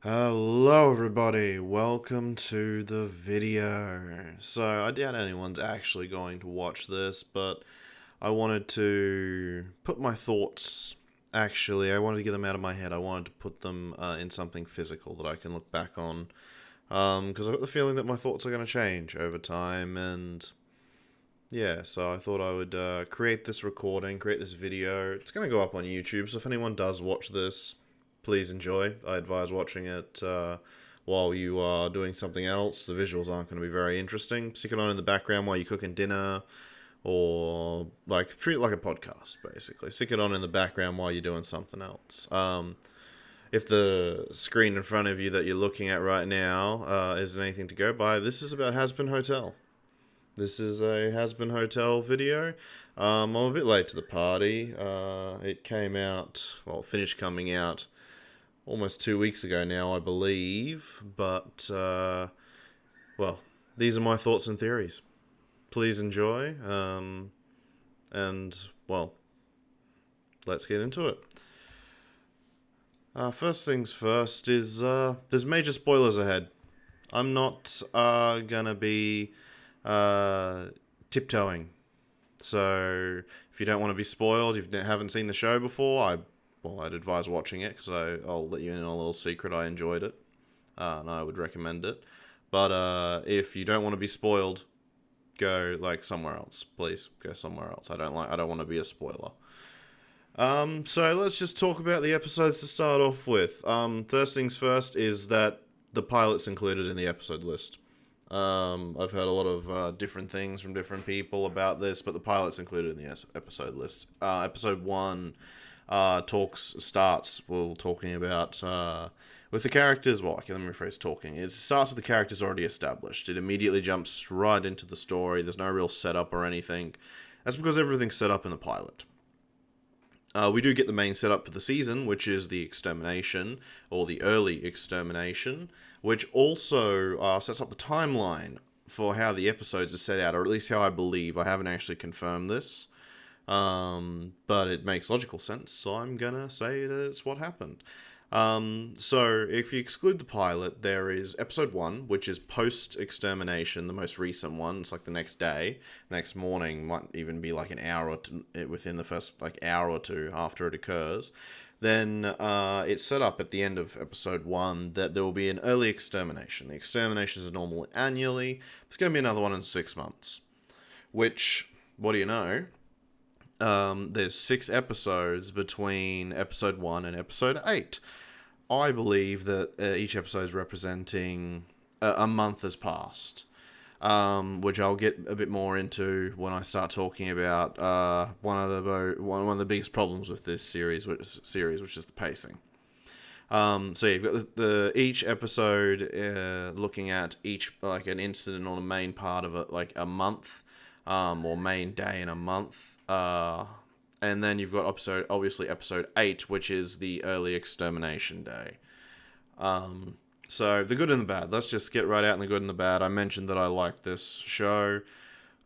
Hello everybody, welcome to the video. So I doubt anyone's actually going to watch this, but I wanted to put my thoughts, I wanted to get them out of my head. I wanted to put them in something physical that I can look back on. Because I've got the feeling that my thoughts are going to change over time, and yeah, so I thought I would create this recording, create this video. It's going to go up on YouTube, so if anyone does watch this, please enjoy. I advise watching it while you are doing something else. The visuals aren't going to be very interesting. Stick it on in the background while you're cooking dinner, or like treat it like a podcast, basically. Stick it on in the background while you're doing something else. If the screen in front of you that you're looking at right now isn't anything to go by, this is about Hazbin Hotel. This is a Hazbin Hotel video. I'm a bit late to the party. It came out, well, finished coming out almost 2 weeks ago now, I believe. But, well, these are my thoughts and theories. Please enjoy. And, well, let's get into it. First things first is there's major spoilers ahead. I'm not gonna be uh, tiptoeing. So if you don't want to be spoiled, if you haven't seen the show before, I'd advise watching it because I'll let you in on a little secret. I enjoyed it, and I would recommend it. But if you don't want to be spoiled, go like somewhere else. Please go somewhere else. I don't want to be a spoiler. So let's just talk about the episodes to start off with. First things first is that the pilot's included in the episode list. I've heard a lot of different things from different people about this, but the pilot's included in the episode list. Episode 1 starts, well, talking about, with the characters, well, okay, let me rephrase talking. It starts with the characters already established. It immediately jumps right into the story. There's no real setup or anything. That's because everything's set up in the pilot. We do get the main setup for the season, which is the extermination, or the early extermination, which also sets up the timeline for how the episodes are set out, or at least how I believe. I haven't actually confirmed this, but it makes logical sense, so I'm gonna say that it's what happened. So if you exclude the pilot, there is episode 1, which is post extermination, the most recent one. It's like the next day, next morning, might even be like an hour or two, within the first like hour or two after it occurs. Then it's set up at the end of episode 1 that there will be an early extermination. The exterminations are normal annually. There's going to be another one in 6 months. Which, what do you know? There's 6 episodes between episode 1 and episode 8. I believe that each episode is representing a month has passed, which I'll get a bit more into when I start talking about one of the biggest problems with this series, which is the pacing. So yeah, you've got each episode looking at each like an incident or a main part of it, like a month, or main day in a month. And then you've got episode 8, which is the early extermination day. So the good and the bad. Let's just get right out in the good and the bad. I mentioned that I like this show.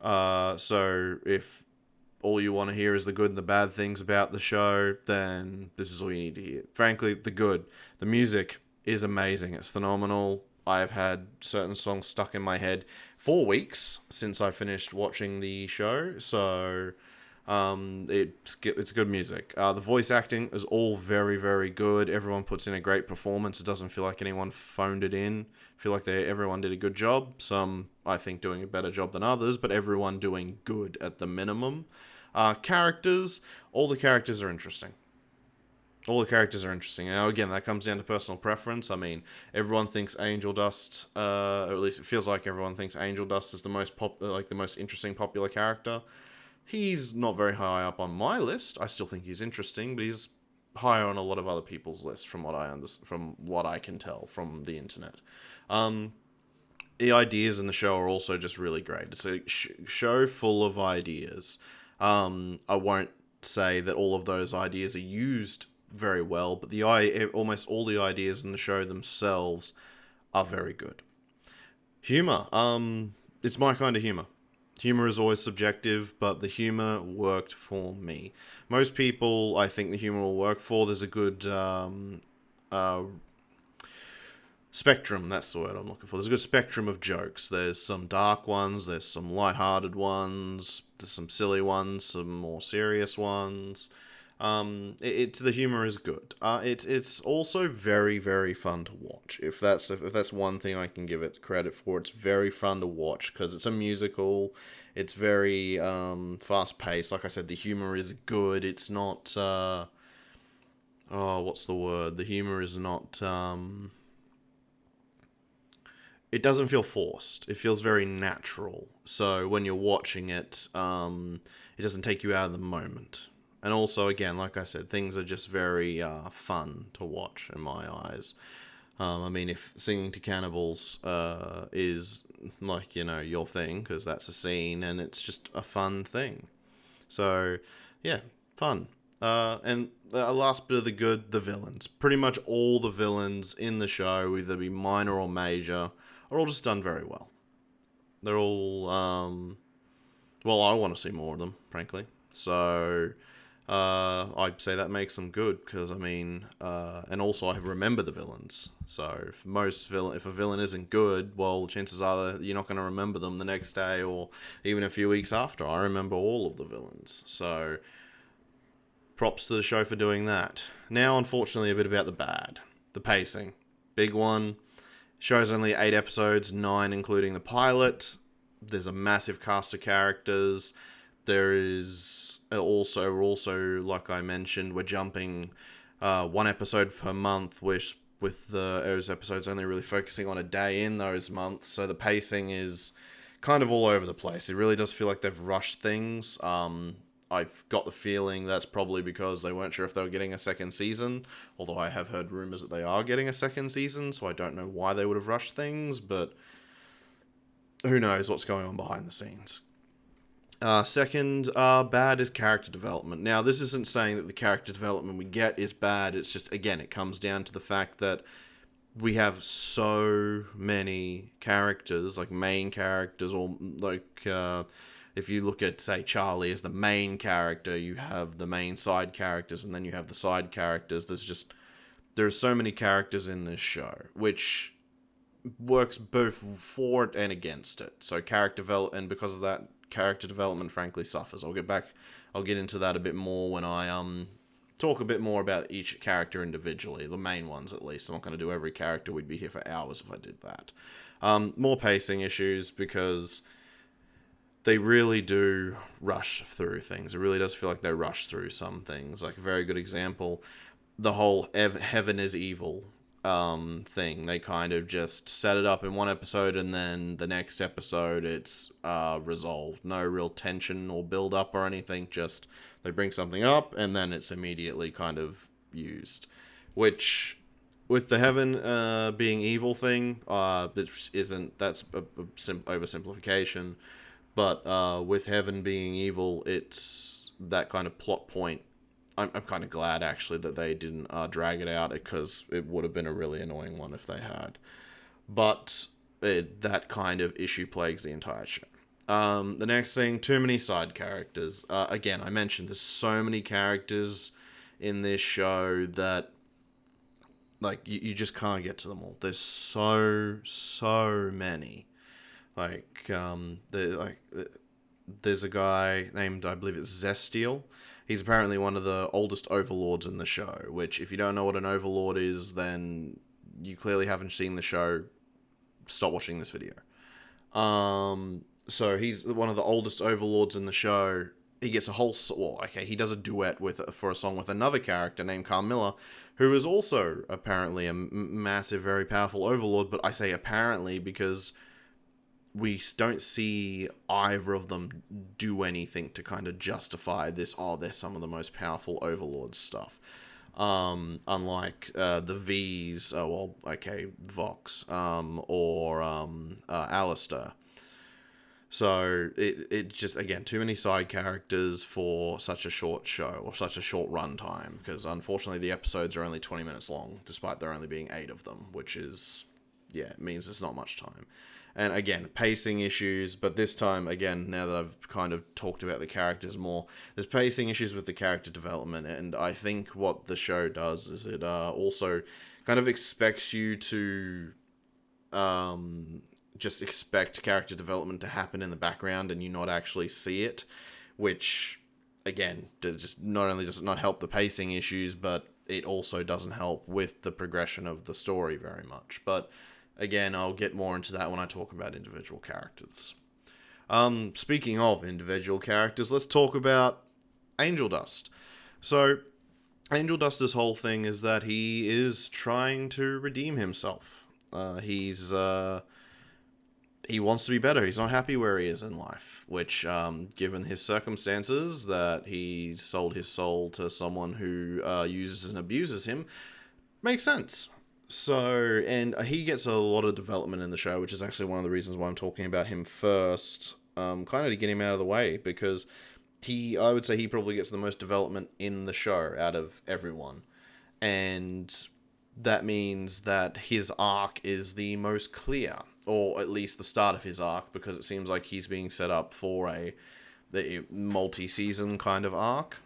So if all you want to hear is the good and the bad things about the show, then this is all you need to hear. Frankly, the good. The music is amazing. It's phenomenal. I've had certain songs stuck in my head 4 weeks since I finished watching the show. So it's good music. The voice acting is all very, very good. Everyone puts in a great performance. It doesn't feel like anyone phoned it in. I feel like everyone did a good job. Some, I think, doing a better job than others, but everyone doing good at the minimum. Characters, all the characters are interesting. All the characters are interesting. Now, again, that comes down to personal preference. I mean, everyone thinks Angel Dust, or at least it feels like everyone thinks Angel Dust is the most interesting popular character. He's not very high up on my list. I still think he's interesting, but he's higher on a lot of other people's lists, from what I can tell from the internet. The ideas in the show are also just really great. It's a show full of ideas. I won't say that all of those ideas are used very well, but almost all the ideas in the show themselves are very good. Humor. It's my kind of humor. Humor is always subjective, but the humor worked for me. Most people, I think the humor will work for. There's a good spectrum, that's the word I'm looking for. There's a good spectrum of jokes. There's some dark ones, there's some light-hearted ones, there's some silly ones, some more serious ones. The humor is good. It's also very, very fun to watch. If that's one thing I can give it credit for, it's very fun to watch because it's a musical. It's very fast paced. Like I said, the humor is good. It's not what's the word? The humor is not it doesn't feel forced. It feels very natural. So when you're watching it, it doesn't take you out of the moment. And also, again, like I said, things are just very fun to watch in my eyes. I mean, if singing to cannibals is like, your thing, because that's a scene and it's just a fun thing. So, yeah, fun. And the last bit of the good, the villains. Pretty much all the villains in the show, either be minor or major, are all just done very well. They're all, well, I want to see more of them, frankly. So, I'd say that makes them good, because, and also I remember the villains. So, if a villain isn't good, well, chances are that you're not going to remember them the next day, or even a few weeks after. I remember all of the villains. So, props to the show for doing that. Now, unfortunately, a bit about the bad. The pacing. Big one. Show's only 8 episodes, 9 including the pilot. There's a massive cast of characters. There is we're also, like I mentioned, we're jumping 1 episode per month, which with those episodes only really focusing on a day in those months. So the pacing is kind of all over the place. It really does feel like they've rushed things. I've got the feeling that's probably because they weren't sure if they were getting a second season, although I have heard rumors that they are getting a second season, so I don't know why they would have rushed things, but who knows what's going on behind the scenes. Second, bad is character development. Now, this isn't saying that the character development we get is bad, it's just, again, it comes down to the fact that we have so many characters, like main characters, or like, if you look at, say, Charlie as the main character, you have the main side characters, and then you have the side characters. There are so many characters in this show, which works both for it and against it. So and because of that, character development frankly suffers. I'll get into that a bit more when I talk a bit more about each character individually, the main ones at least. I'm not going to do every character. We'd be here for hours if I did that. More pacing issues because they really do rush through things. It really does feel like they rush through some things. Like a very good example, the whole heaven is evil thing. They kind of just set it up in 1 episode, and then the next episode it's resolved. No real tension or build up or anything. Just they bring something up, and then it's immediately kind of used. Which, with the heaven being evil thing, that's a oversimplification. But with heaven being evil, it's that kind of plot point. I'm kind of glad, actually, that they didn't drag it out, because it would have been a really annoying one if they had. But that kind of issue plagues the entire show. The next thing, too many side characters. Again, I mentioned there's so many characters in this show that like you just can't get to them all. There's so many. There's a guy named, I believe it's Zestiel. He's apparently one of the oldest overlords in the show, which, if you don't know what an overlord is, then you clearly haven't seen the show. Stop watching this video. So he's one of the oldest overlords in the show. He gets he does a duet for a song with another character named Carmilla, who is also apparently a massive, very powerful overlord, but I say apparently because we don't see either of them do anything to kind of justify this, they're some of the most powerful overlords stuff. Unlike the V's, Vox, or Alistair. So it just, again, too many side characters for such a short show, or such a short run time, because unfortunately the episodes are only 20 minutes long, despite there only being 8 of them, which is, it means there's not much time. And again, pacing issues, but this time, again, now that I've kind of talked about the characters more, there's pacing issues with the character development, and I think what the show does is it also kind of expects you to just expect character development to happen in the background and you not actually see it, which, again, just not only does it not help the pacing issues, but it also doesn't help with the progression of the story very much. But again, I'll get more into that when I talk about individual characters. Speaking of individual characters, let's talk about Angel Dust. So, Angel Dust's whole thing is that he is trying to redeem himself. He wants to be better. He's not happy where he is in life, which, given his circumstances, that he sold his soul to someone who uses and abuses him, makes sense. So, and he gets a lot of development in the show, which is actually one of the reasons why I'm talking about him first, kind of to get him out of the way, because I would say he probably gets the most development in the show out of everyone. And that means that his arc is the most clear, or at least the start of his arc, because it seems like he's being set up for the multi-season kind of arc.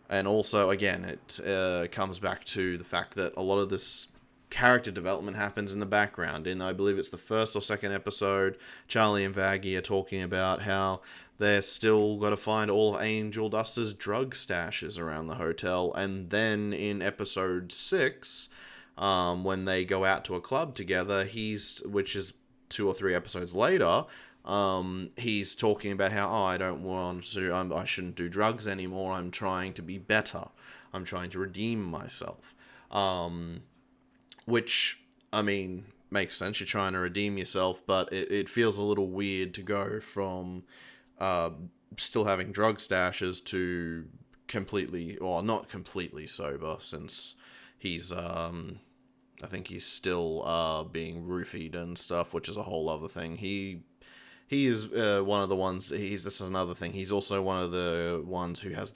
And also, again, it comes back to the fact that a lot of this character development happens in the background. In, I believe it's the first or second episode, Charlie and Vaggie are talking about how they're still got to find all of Angel Dust's drug stashes around the hotel. And then in episode 6, when they go out to a club together, which is 2 or 3 episodes later, he's talking about how, I don't want to, I shouldn't do drugs anymore, I'm trying to be better, I'm trying to redeem myself. Which, I mean, makes sense, you're trying to redeem yourself, but it feels a little weird to go from still having drug stashes to completely, or not completely sober, since he's, I think he's still being roofied and stuff, which is a whole other thing. He is one of the ones. This is another thing. He's also one of the ones who has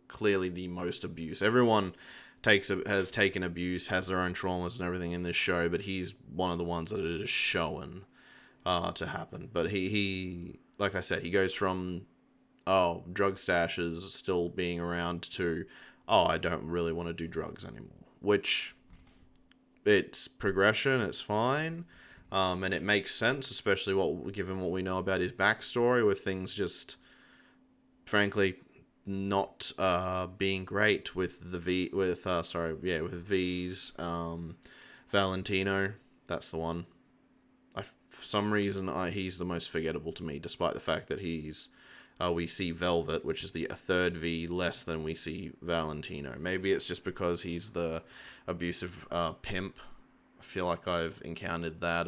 clearly the most abuse. Everyone has taken abuse, has their own traumas and everything in this show, but he's one of the ones that are just shown to happen. But he, like I said, he goes from drug stashes still being around to I don't really want to do drugs anymore, which, it's progression, it's fine. And it makes sense, especially given what we know about his backstory, with things just, frankly, not being great with with V's Valentino. That's the one. For some reason, he's the most forgettable to me, despite the fact that we see Velvet, which is a third V less than we see Valentino. Maybe it's just because he's the abusive pimp. I feel like I've encountered that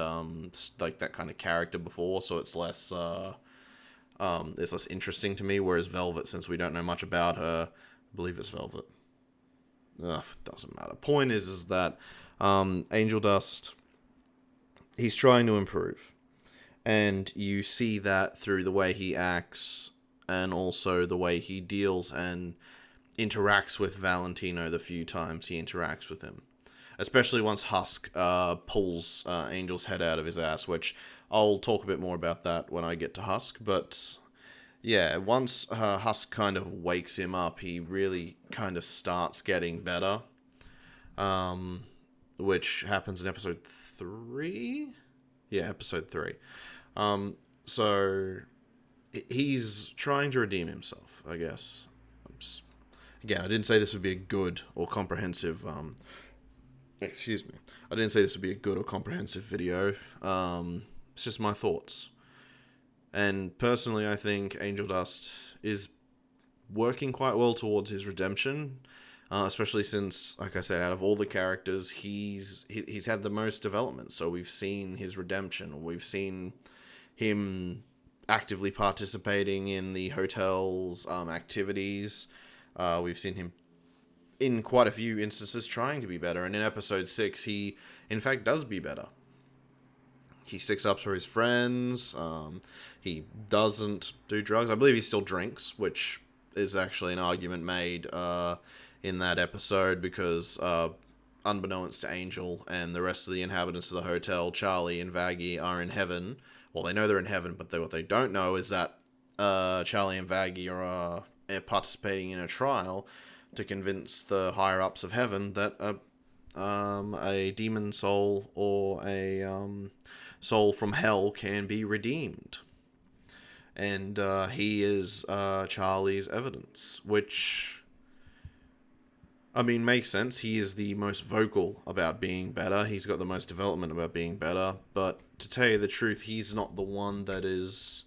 like that kind of character before, so it's less interesting to me. Whereas Velvet, since we don't know much about her, I believe it's Velvet. Doesn't matter. Point is that Angel Dust, he's trying to improve, and you see that through the way he acts, and also the way he deals and interacts with Valentino the few times he interacts with him. Especially once Husk pulls Angel's head out of his ass, which I'll talk a bit more about that when I get to Husk. But yeah, once Husk kind of wakes him up, he really kind of starts getting better. Which happens in episode 3? Yeah, episode 3. So he's trying to redeem himself, I guess. Again, I didn't say this would be a good or comprehensive excuse me. I didn't say this would be a good or comprehensive video. It's just my thoughts. And personally, I think Angel Dust is working quite well towards his redemption, especially since, like I said, out of all the characters, he's had the most development. So we've seen his redemption. We've seen him actively participating in the hotel's activities. We've seen him in quite a few instances trying to be better, and in episode 6 he in fact does be better. He sticks up for his friends, he doesn't do drugs. I believe he still drinks, which is actually an argument made in that episode, because unbeknownst to Angel and the rest of the inhabitants of the hotel, Charlie and Vaggie are in heaven. Well, they know they're in heaven, but what they don't know is that Charlie and Vaggie are participating in a trial to convince the higher-ups of heaven that a demon soul or a soul from hell can be redeemed. And he is Charlie's evidence, which, I mean, makes sense. He is the most vocal about being better. He's got the most development about being better. But to tell you the truth, he's not the one that is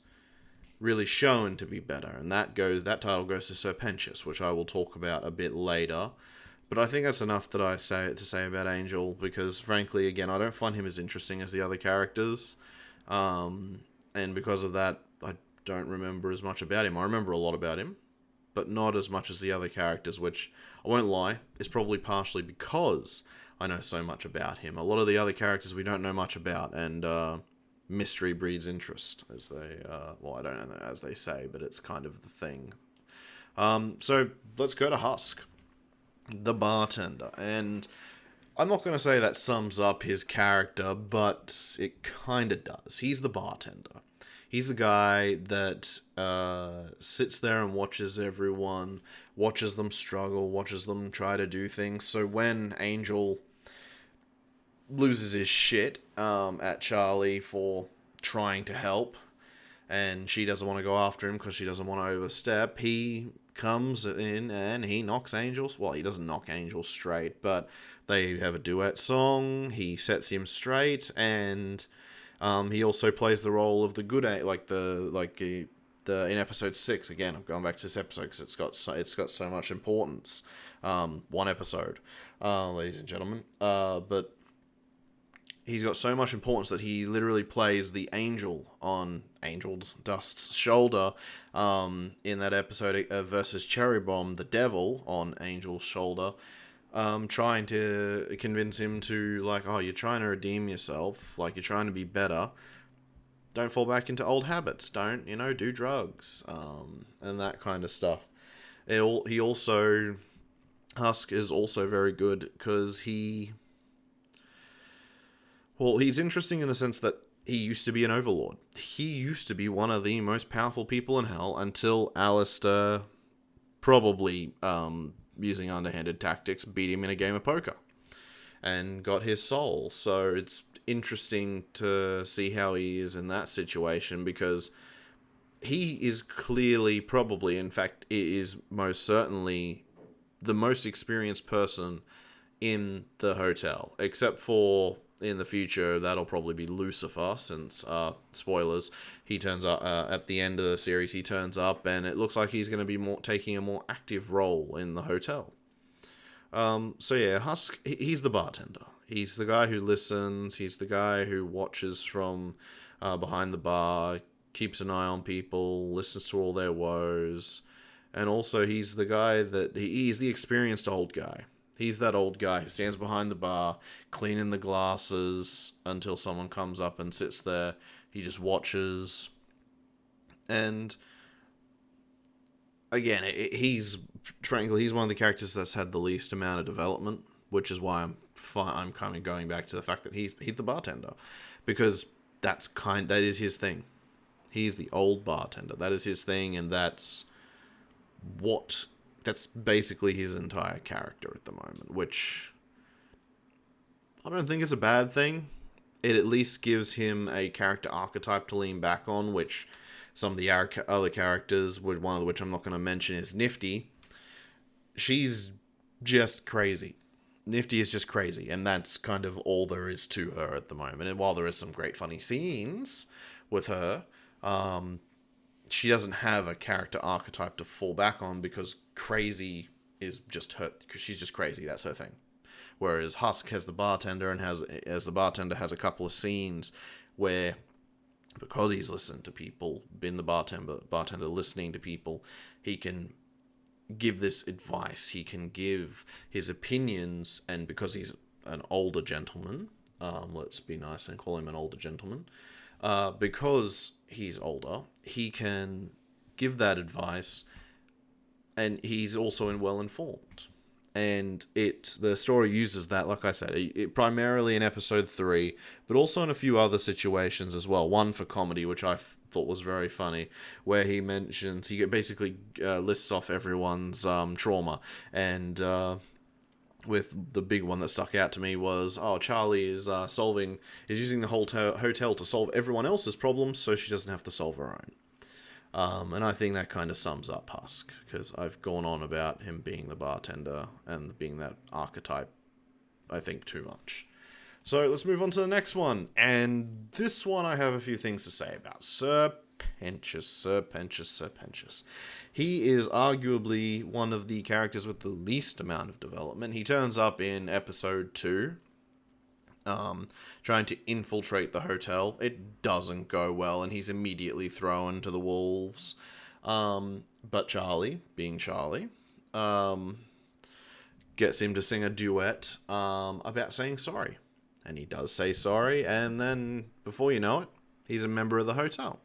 really shown to be better. And that title goes to Serpentius, which I will talk about a bit later. But I think that's enough that I say to say about Angel, because frankly, again, I don't find him as interesting as the other characters, and because of that, I don't remember as much about him. I remember a lot about him, but not as much as the other characters, which I won't lie is probably partially because I know so much about him. A lot of the other characters we don't know much about, and mystery breeds interest, as they well, I don't know as they say, but it's kind of the thing. So let's go to Husk, the bartender. And I'm not going to say that sums up his character, but it kind of does. He's the bartender. He's the guy that sits there and watches everyone, watches them struggle, watches them try to do things. So when Angel loses his shit at Charlie for trying to help, and she doesn't want to go after him because she doesn't want to overstep, he comes in and he knocks Angels. Well, he doesn't knock Angels straight, but they have a duet song. He sets him straight, and he also plays the role of the good, in episode 6. Again, I'm going back to this episode because it's got so much importance. One episode, ladies and gentlemen. But he's got so much importance that he literally plays the angel on Angel Dust's shoulder in that episode versus Cherry Bomb, the devil, on Angel's shoulder, trying to convince him to, like, oh, you're trying to redeem yourself, like, you're trying to be better. Don't fall back into old habits. Don't, do drugs, and that kind of stuff. Husk is also very good because he's interesting in the sense that he used to be an overlord. He used to be one of the most powerful people in hell until Alistair, probably using underhanded tactics, beat him in a game of poker and got his soul. So it's interesting to see how he is in that situation, because he is clearly, probably, in fact, is most certainly the most experienced person in the hotel, except for in the future that'll probably be Lucifer, since spoilers, he turns up at the end of the series. He turns up and it looks like he's going to be taking a more active role in the hotel. So yeah, Husk, he's the bartender. He's the guy who listens. He's the guy who watches from behind the bar, keeps an eye on people, listens to all their woes, and also he's the guy he's the experienced old guy. He's that old guy who stands behind the bar, cleaning the glasses until someone comes up and sits there. He just watches. And again, frankly, he's one of the characters that's had the least amount of development, which is why I'm kind of going back to the fact that he's the bartender, because that is his thing. He's the old bartender. That is his thing, and that's basically his entire character at the moment, which I don't think is a bad thing. It at least gives him a character archetype to lean back on, which some of the other characters, one of which I'm not going to mention, is Nifty. She's just crazy. Nifty is just crazy, and that's kind of all there is to her at the moment. And while there is some great funny scenes with her, she doesn't have a character archetype to fall back on, because crazy is just her, because she's just crazy. That's her thing. Whereas Husk has the bartender, and has a couple of scenes where, because he's listened to people, been the bartender listening to people, he can give this advice. He can give his opinions, and because he's an older gentleman, let's be nice and call him an older gentleman, because he's older, he can give that advice, and he's also well informed. And the story uses that, like I said, it primarily in episode 3, but also in a few other situations as well. One for comedy, which I thought was very funny, where he basically lists off everyone's trauma, and with the big one that stuck out to me was, oh, Charlie is using the whole hotel to solve everyone else's problems so she doesn't have to solve her own. And I think that kind of sums up Husk, because I've gone on about him being the bartender and being that archetype, I think, too much. So let's move on to the next one. And this one I have a few things to say about. Sir Pentious. He is arguably one of the characters with the least amount of development. He turns up in episode 2, trying to infiltrate the hotel. It doesn't go well, and he's immediately thrown to the wolves. But Charlie, being Charlie, gets him to sing a duet about saying sorry. And he does say sorry, and then, before you know it, he's a member of the hotel.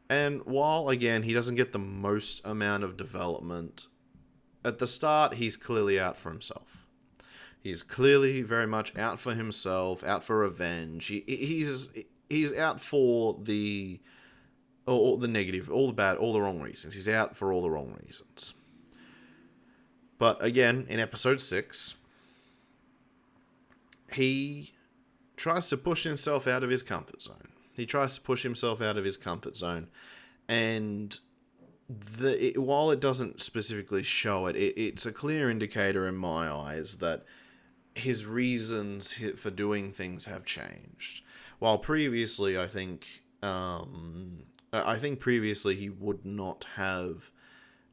And while, again, he doesn't get the most amount of development, at the start, he's clearly out for himself. He's clearly very much out for himself, out for revenge. He's out for all the negative, all the bad, all the wrong reasons. He's out for all the wrong reasons. But again, in episode 6, he tries to push himself out of his comfort zone. And while it doesn't specifically show it, it's a clear indicator in my eyes that his reasons for doing things have changed. While previously, I think previously he would not have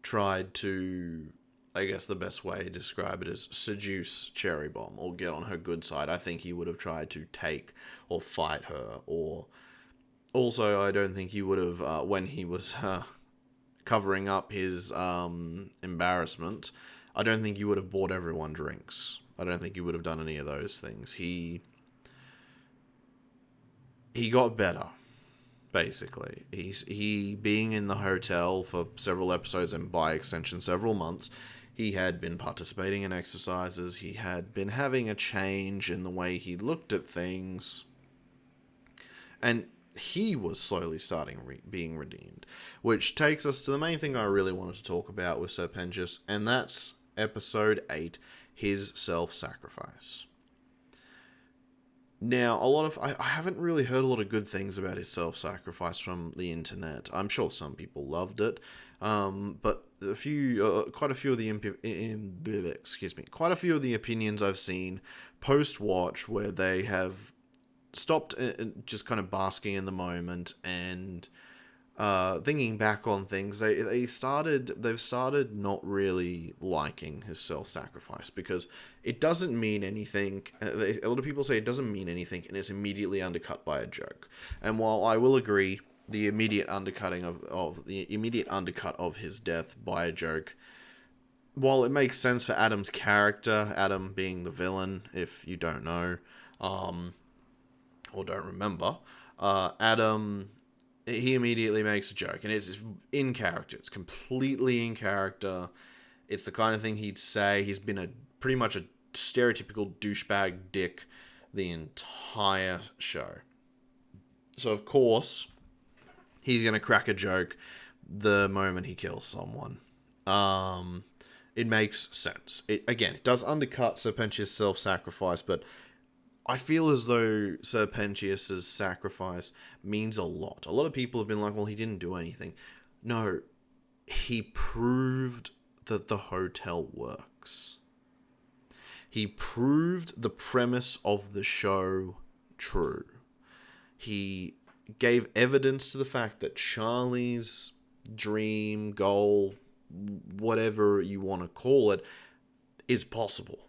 tried to, I guess the best way to describe it is seduce Cherry Bomb or get on her good side. I think he would have tried to take or fight her, or also I don't think he would have, when he was covering up his embarrassment, I don't think he would have bought everyone drinks. I don't think he would have done any of those things. He got better, basically. He being in the hotel for several episodes and by extension several months, he had been participating in exercises. He had been having a change in the way he looked at things. And he was slowly starting being redeemed. Which takes us to the main thing I really wanted to talk about with Sir Pentious, and that's episode 8, his self-sacrifice. Now, I haven't really heard a lot of good things about his self-sacrifice from the internet. I'm sure some people loved it, but quite a few of the opinions I've seen post-watch where they have stopped just kind of basking in the moment and thinking back on things, they've started not really liking his self-sacrifice, because it doesn't mean anything. A lot of people say it doesn't mean anything, and it's immediately undercut by a joke. And while I will agree, the immediate undercut of his death by a joke, while it makes sense for Adam's character, Adam being the villain, if you don't know, or don't remember, Adam, he immediately makes a joke, and it's in character. It's completely in character. It's the kind of thing he'd say. He's been pretty much a stereotypical douchebag dick the entire show. So, of course, he's going to crack a joke the moment he kills someone. It makes sense. It does undercut Sir Pentious' self-sacrifice, but I feel as though Sir Pentious' sacrifice means a lot. A lot of people have been like, well, he didn't do anything. No, he proved that the hotel works. He proved the premise of the show true. He gave evidence to the fact that Charlie's dream, goal, whatever you want to call it, is possible.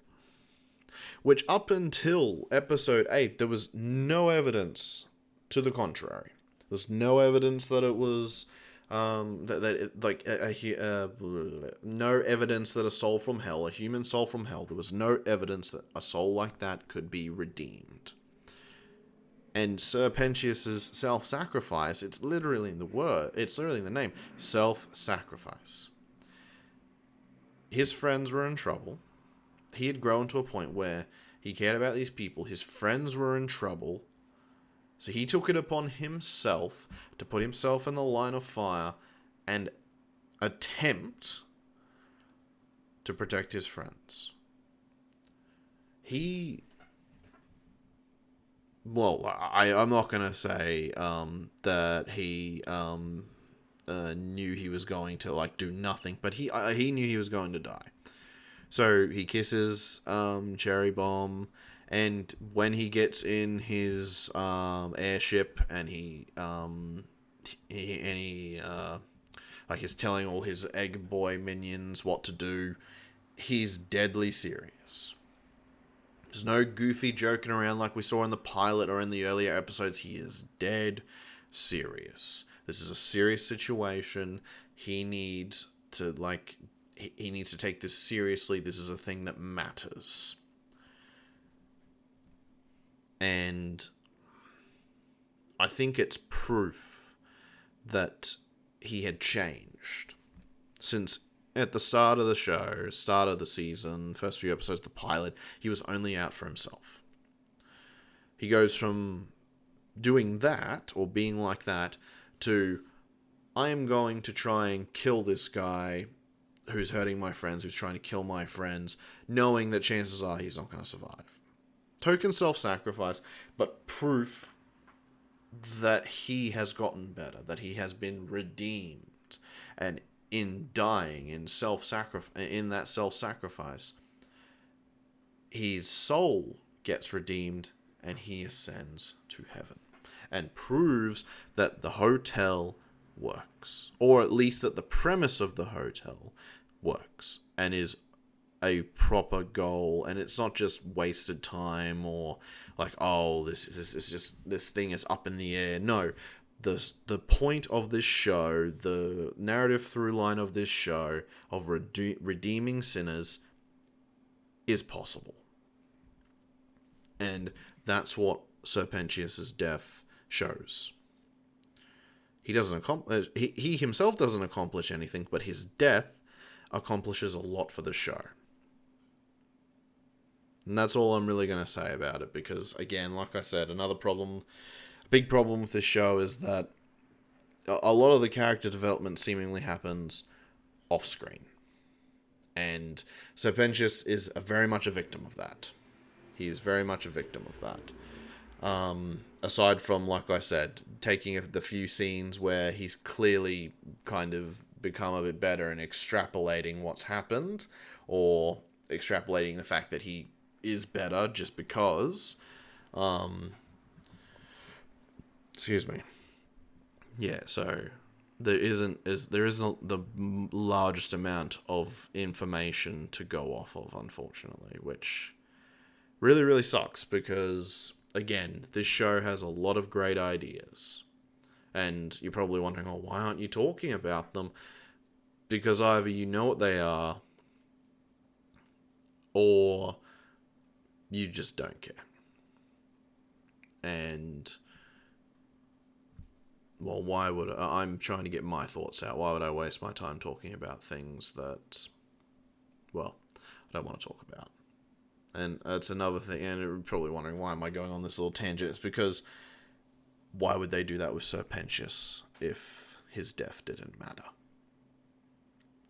Which up until episode 8, there was no evidence to the contrary. There's no evidence that it was no evidence that a soul from hell, a human soul from hell, there was no evidence that a soul like that could be redeemed. And Sir Pentious' self-sacrifice, it's literally in the name, self-sacrifice. His friends were in trouble. He had grown to a point where he cared about these people. His friends were in trouble. So he took it upon himself to put himself in the line of fire and attempt to protect his friends. he well, I'm not gonna say that he knew he was going to like do nothing, but he knew he was going to die. So he kisses Cherry Bomb, and when he gets in his airship and he like is telling all his Egg Boy minions what to do, he's deadly serious. There's no goofy joking around like we saw in the pilot or in the earlier episodes. He is dead serious. This is a serious situation. He needs to he needs to take this seriously. This is a thing that matters. And I think it's proof that he had changed since at the start of the show, start of the season, first few episodes of the pilot, he was only out for himself. He goes from doing that, or being like that, to I am going to try and kill this guy who's hurting my friends, who's trying to kill my friends, knowing that chances are he's not going to survive. Token self-sacrifice, but proof that he has gotten better, that he has been redeemed, and in dying, in that self-sacrifice, his soul gets redeemed and he ascends to heaven, and proves that the hotel works, or at least that the premise of the hotel works and is a proper goal, and it's not just wasted time or like, oh, this is just, this thing is up in the air. No, the point of this show, the narrative through line of this show of redeeming sinners is possible. And that's what Serpentius's death shows. He doesn't accomplish, he himself doesn't accomplish anything, but his death accomplishes a lot for the show. And that's all I'm really going to say about it, because again, like I said, big problem with this show is that a lot of the character development seemingly happens off screen. And Serpentius is very much a victim of that. He is very much a victim of that. Aside from, like I said, taking the few scenes where he's clearly kind of become a bit better and extrapolating what's happened, or extrapolating the fact that he is better just because. Excuse me. Yeah, so there isn't the largest amount of information to go off of, unfortunately, which really, really sucks, because again, this show has a lot of great ideas. And you're probably wondering, oh, why aren't you talking about them? Because either you know what they are, or you just don't care. And, well, why would I'm trying to get my thoughts out. Why would I waste my time talking about things that, well, I don't want to talk about? And that's another thing, and you're probably wondering, why am I going on this little tangent? It's because, why would they do that with Serpentius if his death didn't matter?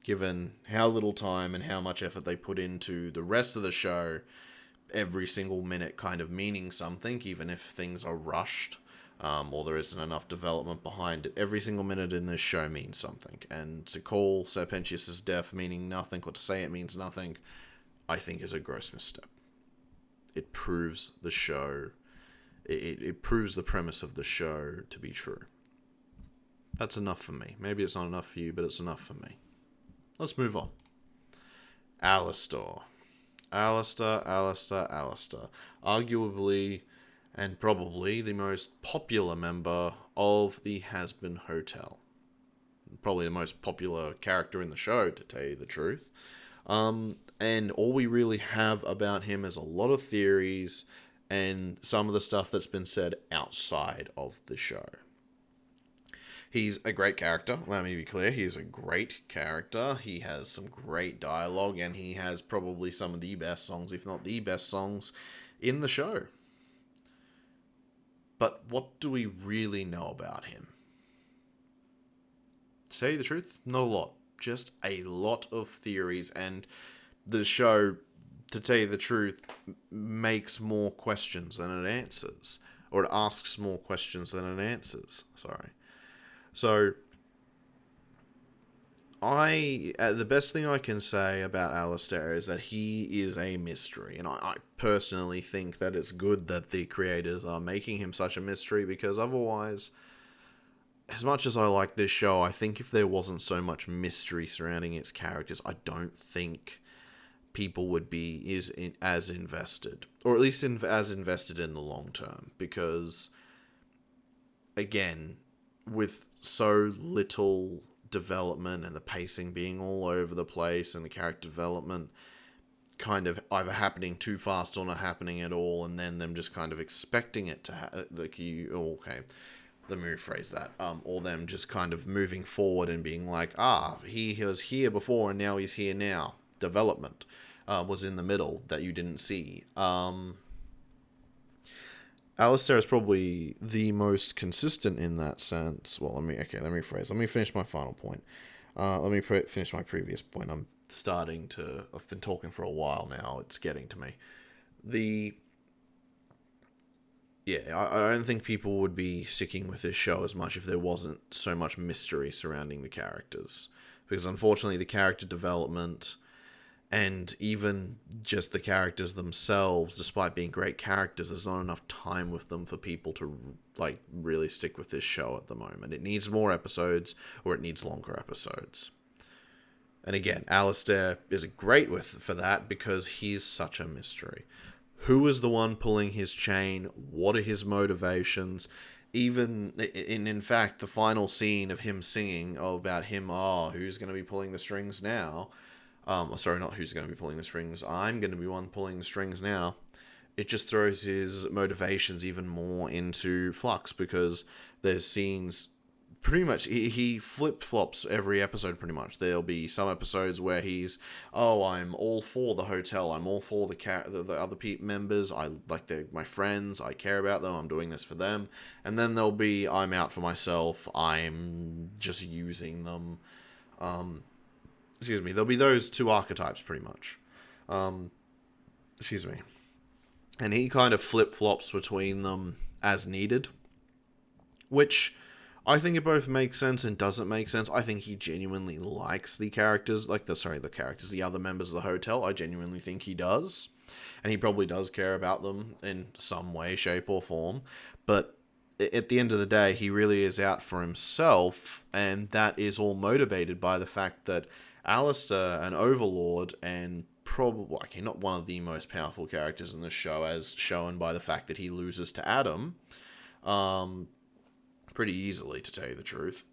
Given how little time and how much effort they put into the rest of the show, every single minute kind of meaning something, even if things are rushed, or there isn't enough development behind it. Every single minute in this show means something, and to call Serpentius' death meaning nothing, or to say it means nothing, I think is a gross misstep. It proves the show, it proves the premise of the show to be true. That's enough for me. Maybe it's not enough for you, but it's enough for me. Let's move on. Alistair. Arguably and probably the most popular member of the Hazbin Hotel. Probably the most popular character in the show, to tell you the truth. And all we really have about him is a lot of theories and some of the stuff that's been said outside of the show. He's a great character, let me be clear. He is a great character. He has some great dialogue, and he has probably some of the best songs, if not the best songs, in the show. But what do we really know about him? To tell you the truth, not a lot. Just a lot of theories, and the show to tell you the truth, makes more questions than it answers. Or it asks more questions than it answers. Sorry. So, the best thing I can say about Alistair is that he is a mystery, and I personally think that it's good that the creators are making him such a mystery, because otherwise, as much as I like this show, I think if there wasn't so much mystery surrounding its characters, I don't think people would be as invested, or at least as invested in the long term, because again, with so little development and the pacing being all over the place and the character development kind of either happening too fast or not happening at all, and then them just kind of expecting it to let me rephrase that, or them just kind of moving forward and being like, he was here before and now he's here now. Development was in the middle that you didn't see. Alistair is probably the most consistent in that sense. Well, let me rephrase. Let me finish my final point. Finish my previous point. I've been talking for a while now. It's getting to me. I don't think people would be sticking with this show as much if there wasn't so much mystery surrounding the characters. Because unfortunately, the character development and even just the characters themselves, despite being great characters, there's not enough time with them for people to really stick with this show at the moment. It needs more episodes, or it needs longer episodes. And again, Alistair is great for that, because he's such a mystery. Who is the one pulling his chain? What are his motivations? Even in fact, the final scene of him singing about him, who's going to be pulling the strings now? Sorry, not who's going to be pulling the strings. I'm going to be one pulling the strings now. It just throws his motivations even more into flux, because there's scenes. Pretty much, he flip-flops every episode, pretty much. There'll be some episodes where he's, I'm all for the hotel, I'm all for the other members, I like my friends, I care about them, I'm doing this for them. And then there'll be, I'm out for myself, I'm just using them. There'll be those two archetypes, pretty much. And he kind of flip-flops between them as needed, which I think it both makes sense and doesn't make sense. I think he genuinely likes the characters, the other members of the hotel. I genuinely think he does. And he probably does care about them in some way, shape, or form. But at the end of the day, he really is out for himself, and that is all motivated by the fact that Alistair, an overlord, and probably not one of the most powerful characters in the show, as shown by the fact that he loses to Adam, pretty easily, to tell you the truth.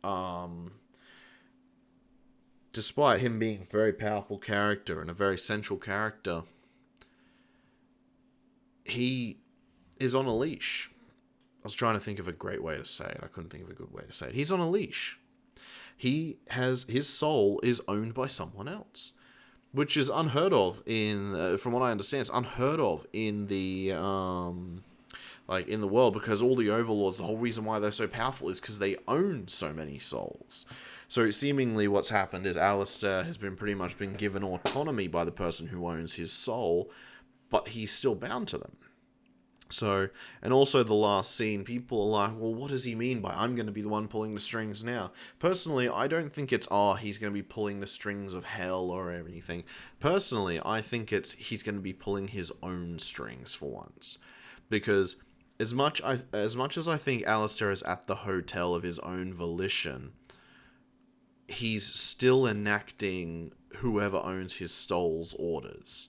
Despite him being a very powerful character and a very central character, he is on a leash. I was trying to think of a great way to say it. I couldn't think of a good way to say it. He's on a leash. His soul is owned by someone else, which is unheard of from what I understand, it's unheard of in the in the world, because all the overlords, the whole reason why they're so powerful is because they own so many souls. So seemingly what's happened is Alistair has pretty much been given autonomy by the person who owns his soul, but he's still bound to them. So, and also the last scene, people are like, well, what does he mean by I'm going to be the one pulling the strings now? Personally, I don't think it's, he's going to be pulling the strings of hell or anything. Personally, I think he's going to be pulling his own strings for once. Because as much as I think Alistair is at the hotel of his own volition, he's still enacting whoever owns his soul's orders.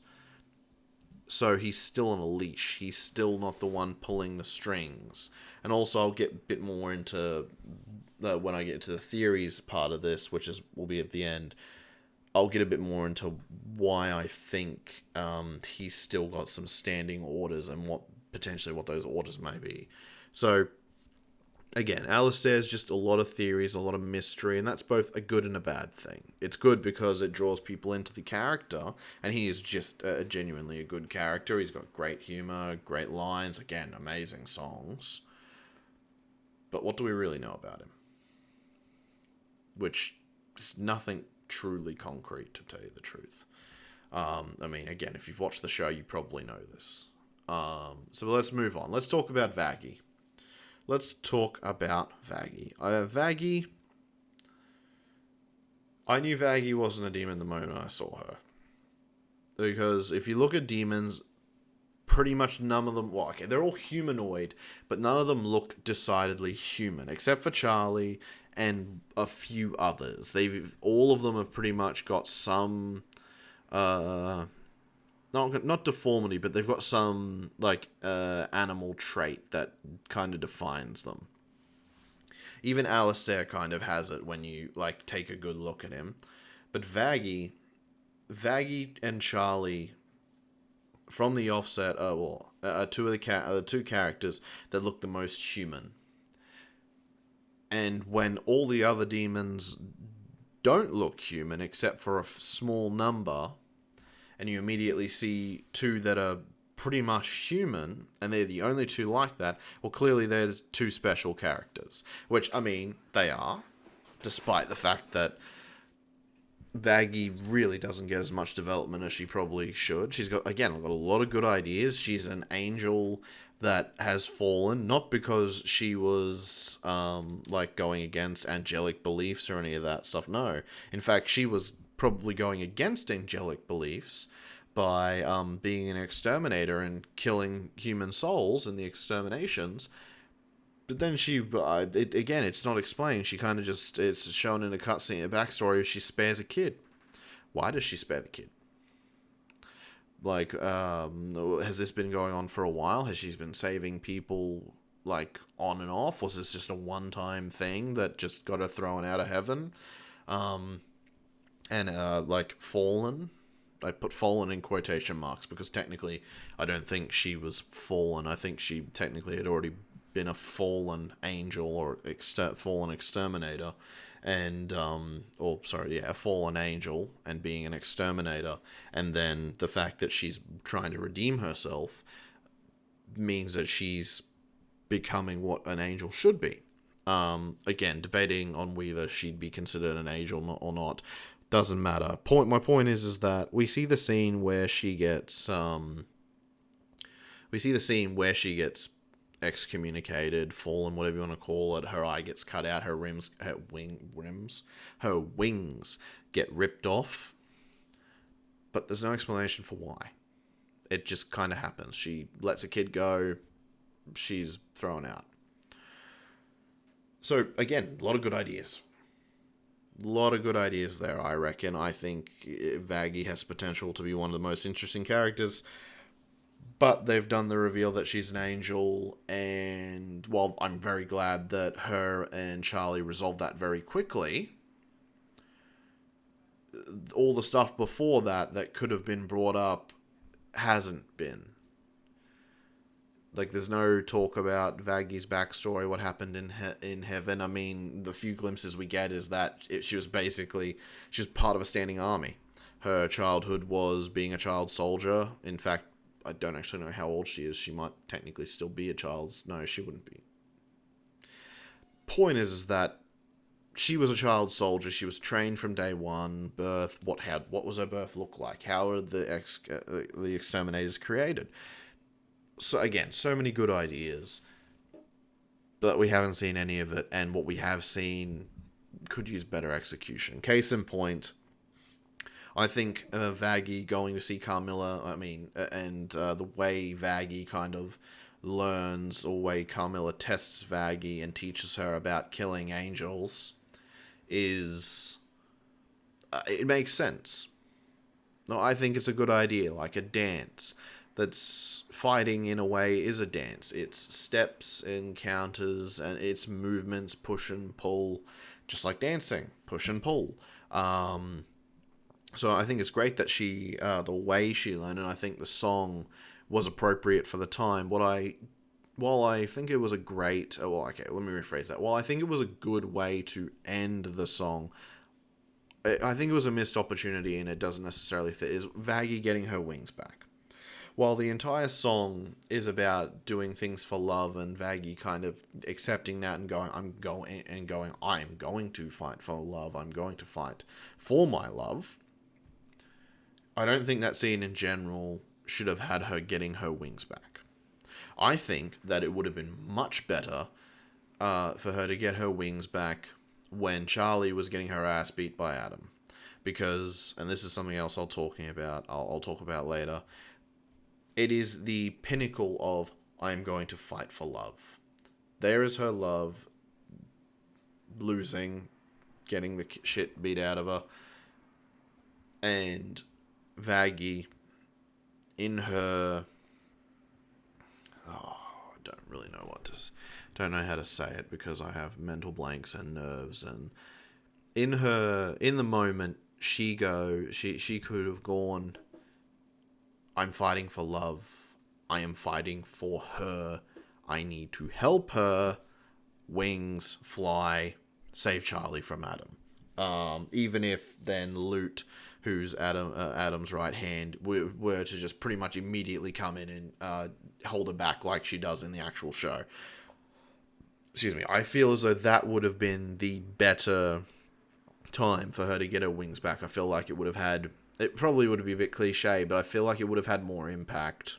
So he's still on a leash. He's still not the one pulling the strings. And also, I'll get a bit more into when I get to the theories part of this, will be at the end. I'll get a bit more into why I think he's still got some standing orders and what those orders may be. So, again, Alistair's just a lot of theories, a lot of mystery, and that's both a good and a bad thing. It's good because it draws people into the character, and he is just genuinely a good character. He's got great humor, great lines, again, amazing songs. But what do we really know about him? Which is nothing truly concrete, to tell you the truth. I mean, again, if you've watched the show, you probably know this. So let's move on. Let's talk about Vaggie. Let's talk about Vaggie. Vaggie. I knew Vaggie wasn't a demon the moment I saw her. Because if you look at demons, pretty much none of them, well, okay, they're all humanoid, but none of them look decidedly human, except for Charlie and a few others. All of them have pretty much got some, not deformity, but they've got some, like, animal trait that kind of defines them. Even Alistair kind of has it when you, like, take a good look at him. But Vaggie and Charlie, from the offset, two of the two characters that look the most human. And when all the other demons don't look human, except for a small number, and you immediately see two that are pretty much human, and they're the only two like that, well, clearly they're two special characters. Which, I mean, they are, despite the fact that Vaggie really doesn't get as much development as she probably should. She's got a lot of good ideas. She's an angel that has fallen, not because she was, like, going against angelic beliefs or any of that stuff. No. In fact, she was probably going against angelic beliefs by being an exterminator and killing human souls in the exterminations. But then it's not explained. She kind of just, it's shown in a cutscene, a backstory, she spares a kid. Why does she spare the kid? Like, has this been going on for a while? Has she been saving people, like, on and off? Was this just a one-time thing that just got her thrown out of heaven? Like, fallen? I put fallen in quotation marks because technically I don't think she was fallen. I think she technically had already been a fallen angel or fallen exterminator, and a fallen angel and being an exterminator, and then the fact that she's trying to redeem herself means that she's becoming what an angel should be. Again, debating on whether she'd be considered an angel or not doesn't matter. My point is that we see the scene where she gets excommunicated, fallen, whatever you want to call it. Her eye gets cut out, her wings get ripped off. But there's no explanation for why. It just kind of happens. She lets a kid go, she's thrown out. So, again, a lot of good ideas. A lot of good ideas there, I reckon. I think Vaggie has potential to be one of the most interesting characters. But they've done the reveal that she's an angel, and while I'm very glad that her and Charlie resolved that very quickly, all the stuff before that could have been brought up hasn't been. Like, there's no talk about Vaggie's backstory, what happened in heaven. I mean, the few glimpses we get is that she was part of a standing army. Her childhood was being a child soldier. In fact, I don't actually know how old she is. She might technically still be a child. No, she wouldn't be. Point is that she was a child soldier. She was trained from day one. Birth. What was her birth look like? How were the exterminators created? So again, so many good ideas, but we haven't seen any of it. And what we have seen could use better execution. Case in point, I think Vaggie going to see Carmilla, and the way Vaggie kind of learns, or way Carmilla tests Vaggie and teaches her about killing angels, it makes sense. No, I think it's a good idea, like a dance. That's fighting in a way is a dance. It's steps and counters, and it's movements, push and pull, just like dancing, push and pull. So I think it's great that the way she learned, and I think the song was appropriate for the time. While I think it was a great, let me rephrase that. While I think it was a good way to end the song, I think it was a missed opportunity, and it doesn't necessarily fit. Is Vaggie getting her wings back? While the entire song is about doing things for love and Vaggie kind of accepting that and going, I'm going to fight for love. I'm going to fight for my love. I don't think that scene in general should have had her getting her wings back. I think that it would have been much better for her to get her wings back when Charlie was getting her ass beat by Adam. Because, and this is something else I'll talk about later, it is the pinnacle of I am going to fight for love. There is her love losing, getting the shit beat out of her, and Vaggie in her... Oh, I don't really know don't know how to say it because I have mental blanks and nerves, and in the moment she could have gone, I'm fighting for love, I am fighting for her, I need to help her, wings, fly, save Charlie from Adam. Even if then Lute, who's Adam's right hand, were to just pretty much immediately come in and hold her back like she does in the actual show. Excuse me. I feel as though that would have been the better time for her to get her wings back. I feel like it probably would have been a bit cliche, but I feel like it would have had more impact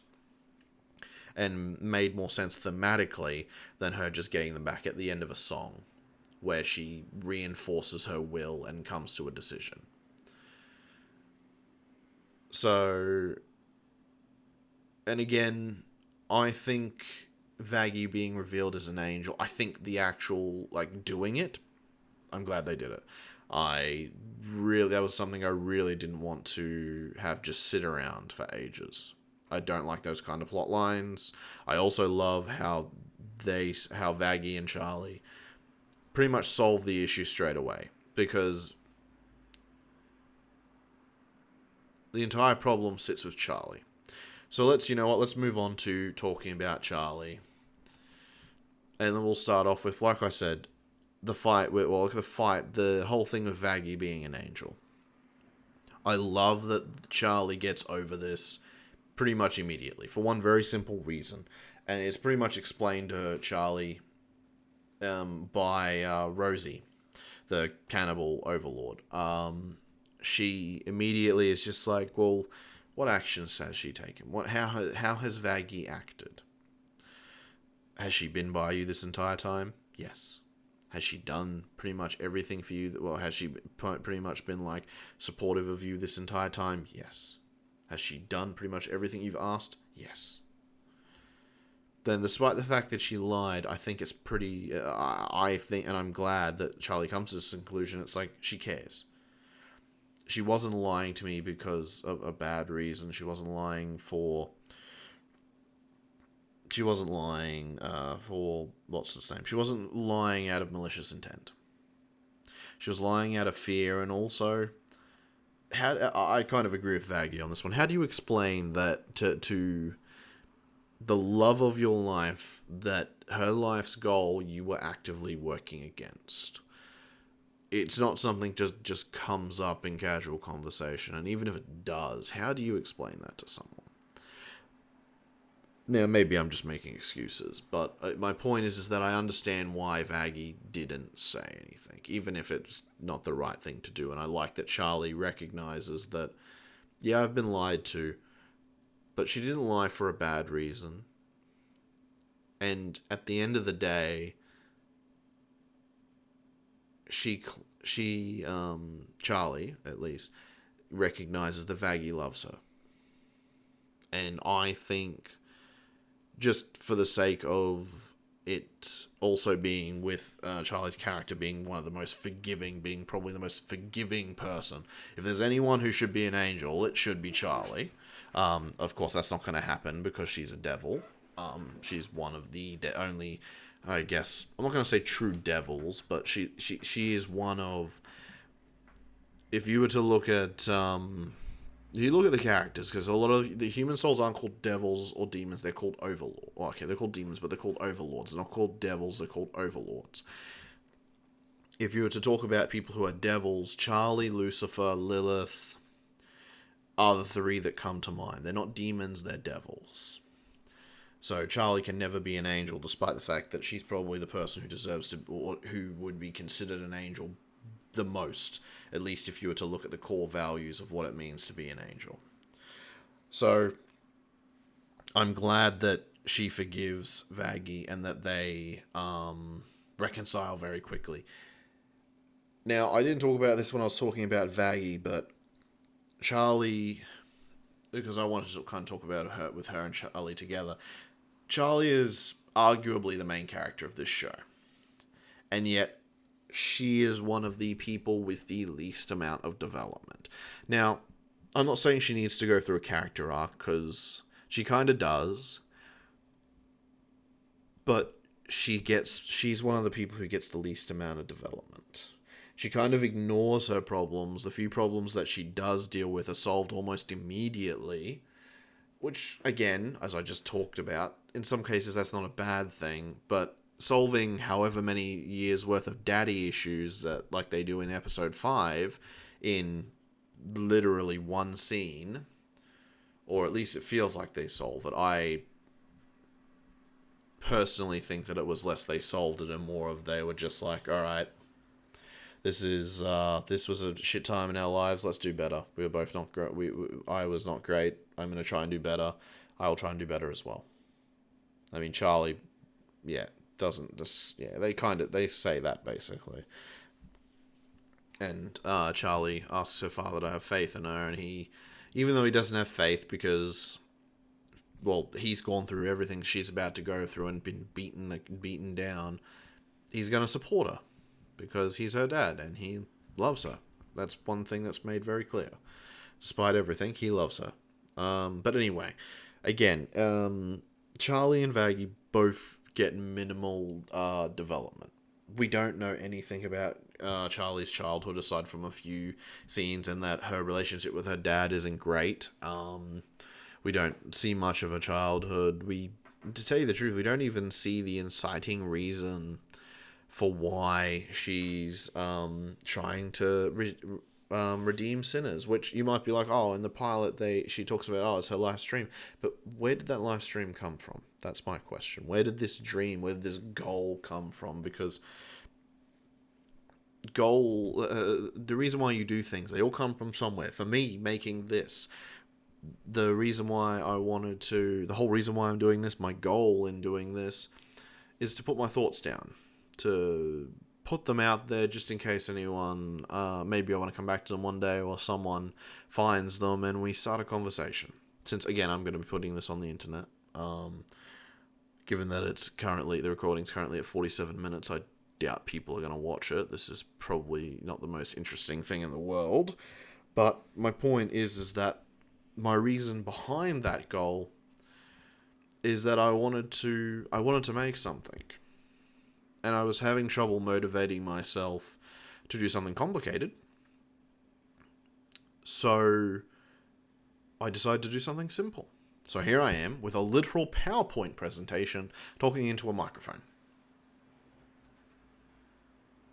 and made more sense thematically than her just getting them back at the end of a song where she reinforces her will and comes to a decision. So, and again, I think Vaggie being revealed as an angel, I think the actual, doing it, I'm glad they did it. That was something I really didn't want to have just sit around for ages. I don't like those kind of plot lines. I also love how Vaggie and Charlie pretty much solve the issue straight away, because the entire problem sits with Charlie. So let's move on to talking about Charlie. And then we'll start off with, like I said, the whole thing of Vaggie being an angel. I love that Charlie gets over this pretty much immediately, for one very simple reason. And it's pretty much explained to Charlie by Rosie, the cannibal overlord. She immediately is just like, well, what actions has she taken? How has Vaggie acted? Has she been by you this entire time? Yes. Has she done pretty much everything for you? Well, has she pretty much been supportive of you this entire time? Yes. Has she done pretty much everything you've asked? Yes. Then, despite the fact that she lied, I think it's pretty... I think, and I'm glad that Charlie comes to this conclusion, it's like, she cares. She wasn't lying to me because of a bad reason. She wasn't lying for... She wasn't lying for... What's its name? She wasn't lying out of malicious intent. She was lying out of fear, and also... I kind of agree with Vaggie on this one. How do you explain that to the love of your life, that her life's goal you were actively working against? It's not something just comes up in casual conversation, and even if it does, how do you explain that to someone? Now, maybe I'm just making excuses, but my point is that I understand why Vaggie didn't say anything, even if it's not the right thing to do, and I like that Charlie recognizes that, yeah, I've been lied to, but she didn't lie for a bad reason. And at the end of the day, Charlie, at least, recognizes that Vaggie loves her. And I think, just for the sake of it also being with Charlie's character being one of the most forgiving, being probably the most forgiving person, if there's anyone who should be an angel, it should be Charlie. Of course, that's not going to happen because she's a devil. She's one of the only, I guess, I'm not going to say true devils, but she is one of, if you were to look at, you look at the characters, because a lot of the human souls aren't called devils or demons, they're called overlords. Well, okay, they're called demons, but they're called overlords. They're not called devils, they're called overlords. If you were to talk about people who are devils, Charlie, Lucifer, Lilith are the three that come to mind. They're not demons, they're devils. So Charlie can never be an angel, despite the fact that she's probably the person who deserves to, or who would be considered an angel the most, at least if you were to look at the core values of what it means to be an angel. So I'm glad that she forgives Vaggie and that they reconcile very quickly. Now, I didn't talk about this when I was talking about Vaggie, but Charlie, because I wanted to kind of talk about her with her and Charlie together. Charlie is arguably the main character of this show, and yet she is one of the people with the least amount of development. Now, I'm not saying she needs to go through a character arc, because she kind of does, but she's one of the people who gets the least amount of development. She kind of ignores her problems. The few problems that she does deal with are solved almost immediately, which, again, as I just talked about, in some cases that's not a bad thing, but solving however many years worth of daddy issues that, like they do in episode 5 in literally one scene, or at least it feels like they solve it. I personally think that it was less they solved it and more of they were just like, alright, this was a shit time in our lives, let's do better. We were both not great. I was not great. I'm going to try and do better. I will try and do better as well. I mean, Charlie, doesn't just, they say that basically. And Charlie asks her father to have faith in her, and he, even though he doesn't have faith because, well, he's gone through everything she's about to go through and been beaten down, he's going to support her because he's her dad and he loves her. That's one thing that's made very clear. Despite everything, he loves her. But anyway, again, Charlie and Vaggie both get minimal development. We don't know anything about Charlie's childhood aside from a few scenes, and that her relationship with her dad isn't great. We don't see much of her childhood. To tell you the truth, we don't even see the inciting reason for why she's trying to redeem sinners, which you might be like, oh, in the pilot she talks about, oh, it's her live stream, but where did that live stream come from? That's my question. Where did this goal come from? Because the reason why you do things, they all come from somewhere. For me, making this, the whole reason why I'm doing this, my goal in doing this, is to put my thoughts down, to put them out there just in case anyone, maybe I want to come back to them one day, or someone finds them and we start a conversation. Since, again, I'm going to be putting this on the internet, given that the recording's currently at 47 minutes, I doubt people are going to watch it. This is probably not the most interesting thing in the world, but my point is that my reason behind that goal is that I wanted to make something. And I was having trouble motivating myself to do something complicated. So I decided to do something simple. So here I am with a literal PowerPoint presentation talking into a microphone.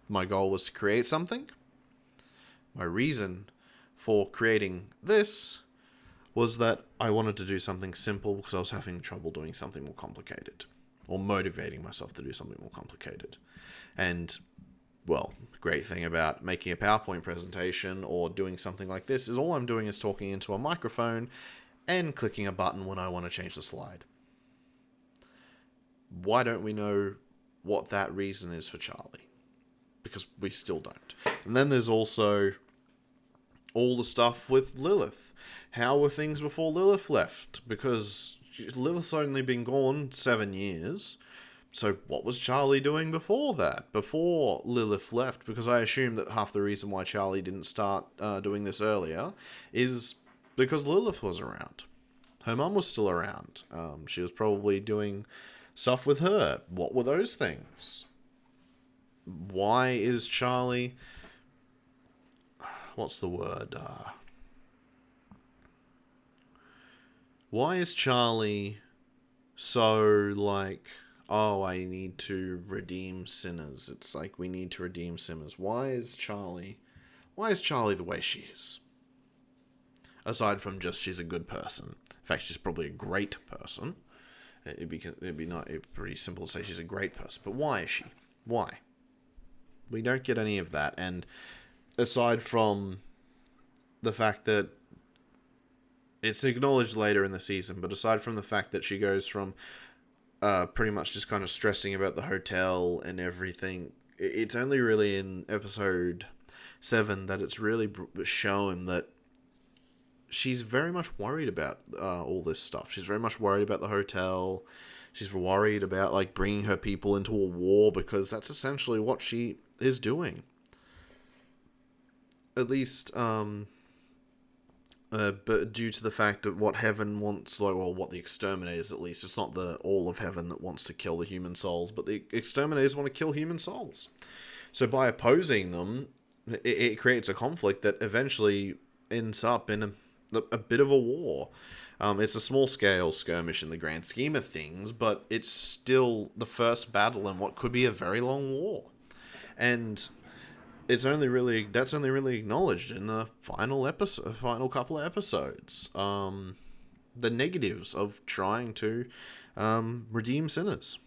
My goal was to create something. My reason for creating this was that I wanted to do something simple because I was having trouble doing something more complicated, or motivating myself to do something more complicated. And, well, the great thing about making a PowerPoint presentation or doing something like this is all I'm doing is talking into a microphone and clicking a button when I want to change the slide. Why don't we know what that reason is for Charlie? Because we still don't. And then there's also all the stuff with Lilith. How were things before Lilith left? Because Lilith's only been gone 7 years. So what was Charlie doing before that? Before Lilith left? Because I assume that half the reason why Charlie didn't start doing this earlier is because Lilith was around. Her mum was still around. She was probably doing stuff with her. What were those things? Why is Charlie... What's the word? Why is Charlie so like, oh, I need to redeem sinners? It's like we need to redeem sinners. Why is Charlie the way she is? Aside from just she's a good person. In fact, she's probably a great person. It'd be pretty simple to say she's a great person. But why is she? Why? We don't get any of that. And aside from the fact that it's acknowledged later in the season, but aside from the fact that she goes from pretty much just kind of stressing about the hotel and everything, it's only really in episode 7 that it's really shown that she's very much worried about all this stuff. She's very much worried about the hotel. She's worried about like bringing her people into a war, because that's essentially what she is doing. At least, but due to the fact of what heaven wants, like, well, what the exterminators, at least, it's not the all of heaven that wants to kill the human souls, but the exterminators want to kill human souls. So by opposing them, it creates a conflict that eventually ends up in a bit of a war. It's a small-scale skirmish in the grand scheme of things, but it's still the first battle in what could be a very long war. And that's only really acknowledged in the final couple of episodes. The negatives of trying to redeem sinners.